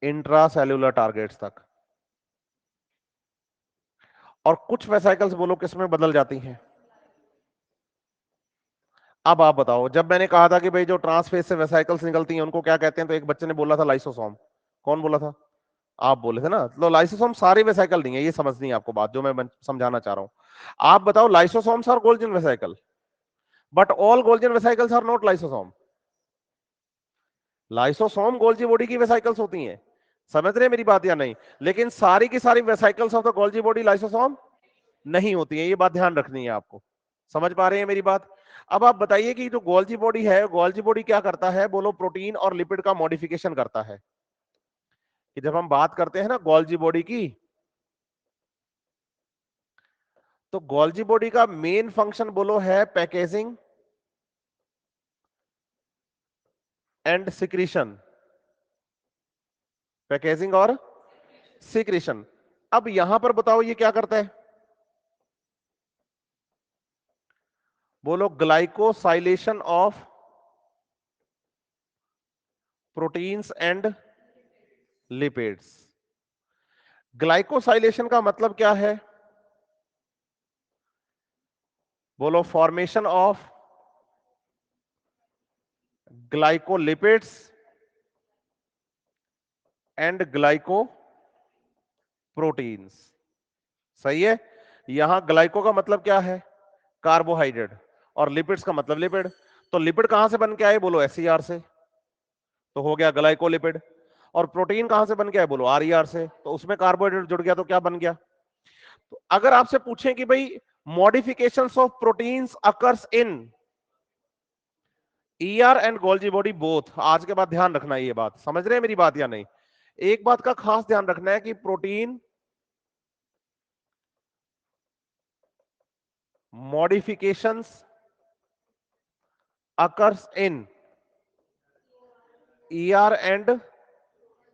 इंट्रा सेल्यूलर टारगेट्स तक। और कुछ वेसाइकल्स बोलो किसमें बदल जाती हैं? अब आप बताओ, जब मैंने कहा था कि भाई जो ट्रांसफेज से वेसाइकल्स निकलती हैं उनको क्या कहते हैं, तो एक बच्चे ने बोला था लाइसोसोम। कौन बोला था? आप बोले थे ना। तो लाइसोसोम सारे वेसाइकल नहीं है, ये समझनी है आपको बात जो मैं समझाना चाह रहा हूं। आप बताओ, lysosomes are Golgian vesicle, but all Golgian vesicles are not lysosome. Lysosome Golgi body की वेसाइकल्स होती हैं, समझ रहे मेरी बात या नहीं? लेकिन सारी की सारी vesicles of the Golgi body lysosome नहीं होती है, ये बात ध्यान रखनी है आपको। समझ पा रहे हैं मेरी बात? अब आप बताइए कि जो गोल्जी बॉडी है, गोल्जी बॉडी क्या करता है? बोलो, प्रोटीन और लिपिड का मॉडिफिकेशन करता है। कि जब हम बात करते हैं ना गोल्जी बॉडी की, तो गोल्जी बॉडी का मेन फंक्शन बोलो है पैकेजिंग एंड सिक्रीशन। पैकेजिंग और सिक्रीशन। अब यहां पर बताओ ये क्या करता है? बोलो, glycosylation of proteins and lipids. Glycosylation का मतलब क्या है? बोलो, formation of glycolipids and glyco proteins. सही है। यहां ग्लाइको का मतलब क्या है? कार्बोहाइड्रेट। और लिपिड्स का मतलब लिपिड। तो लिपिड कहां से बन के आए? बोलो, एसईआर से। तो हो गया ग्लाइकोलिपिड। और प्रोटीन कहां से बन के आए? बोलो, आरईआर से। तो उसमें कार्बोहाइड्रेट जुड़ गया, तो क्या बन गया? तो अगर आपसे पूछें कि भाई modifications of proteins occurs in ER and Golgi body both, आज के बाद ध्यान रखना है, ये बात समझ रहे हैं मेरी बात या नहीं? एक बात का खास ध्यान रखना है कि protein modifications occurs in ER and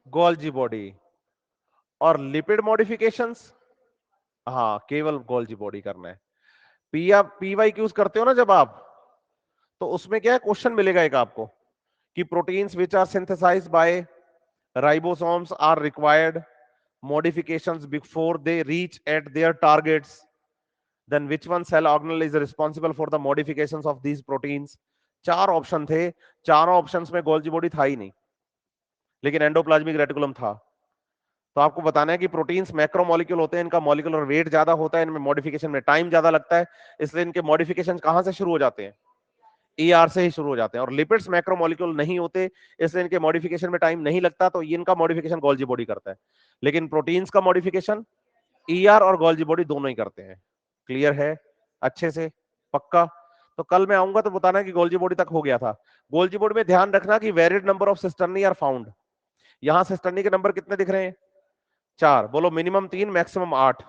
Golgi body, और लिपिड मॉडिफिकेशंस, हाँ, केवल गोल्जी बॉडी करना है। पीवाई क्यूज करते हो ना जब आप, तो उसमें क्या है, क्वेश्चन मिलेगा एक आपको कि proteins which are synthesized by ribosomes are required modifications before they reach at their targets, then which one cell organelle is responsible for the modifications of these proteins? चार ऑप्शन थे, चारों ऑप्शंस में गोल्जी बॉडी था ही नहीं, लेकिन एंडोप्लाज्मिक रेटिकुलम था। तो आपको बताना है कि प्रोटीन्स मैक्रोमोलिक्यूल होते हैं, इनका मॉलिक्यूलर वेट ज्यादा होता है, इनमें मॉडिफिकेशन में टाइम ज्यादा लगता है, इसलिए इनके मॉडिफिकेशन कहां से शुरू हो जाते हैं? ईआर से ही शुरू हो जाते हैं। और लिपिड्स मैक्रोमोलिक्यूल नहीं होते, इसलिए इनके मॉडिफिकेशन में टाइम नहीं लगता, तो इनका मॉडिफिकेशन गोल्जी बॉडी करता है। लेकिन प्रोटीन्स का मॉडिफिकेशन ईआर और गोल्जी बॉडी दोनों ही करते हैं। क्लियर है अच्छे से? पक्का? तो कल मैं आऊंगा तो बताना कि गोल्जी बॉडी तक हो गया था। गोल्जी बॉडी में ध्यान रखना कि varied number of cisternae are found. यहां सिस्टर्नी के नंबर कितने दिख रहे हैं? 4। बोलो, मिनिमम 3, मैक्सिमम 8।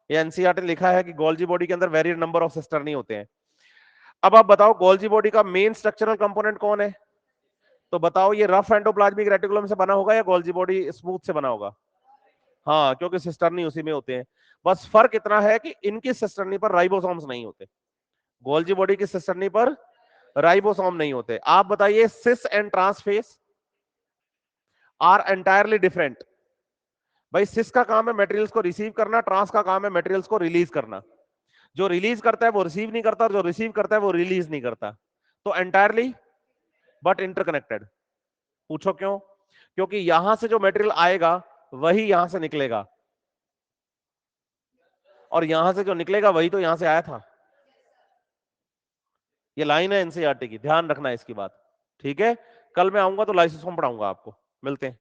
ये एनसीईआरटी ने लिखा है कि गोल्जी बॉडी के अंदर वेरिड नंबर ऑफ सिस्टर्नी होते हैं। अब आप बताओ, गोल्जी बॉडी का मेन स्ट्रक्चरल कंपोनेंट कौन है? तो बताओ, ये रफ एंडोप्लाज्मिक रेटिकुलम से बना होगा या गोल्जी बॉडी स्मूथ से बना होगा? हाँ, क्योंकि सिस्टर्नी उसी में होते हैं। बस फर्क इतना है कि इनकी सिस्टर्नी पर राइबोसोम्स नहीं होते, गोल्जी बॉडी की सिस्टर्नी पर राइबोसोम नहीं होते। आप बताइए, cis and trans face, are entirely different. भाई सिस का काम है मटेरियल्स को रिसीव करना, ट्रांस का काम है मटेरियल्स को रिलीज करना। जो रिलीज करता है वो रिसीव नहीं करता, और जो रिसीव करता है वो रिलीज नहीं करता। तो एंटायरली बट इंटरकनेक्टेड। पूछो क्यों? क्योंकि यहां से जो मटेरियल आएगा वही यहां से निकलेगा, और यहां से जो निकलेगा वही तो यहां से आया था। ये लाइन है एनसीईआरटी की, ध्यान रखना है इसकी बात। ठीक है, कल मैं आऊंगा तो लाइसोसोम पढ़ाऊंगा आपको। मिलते हैं।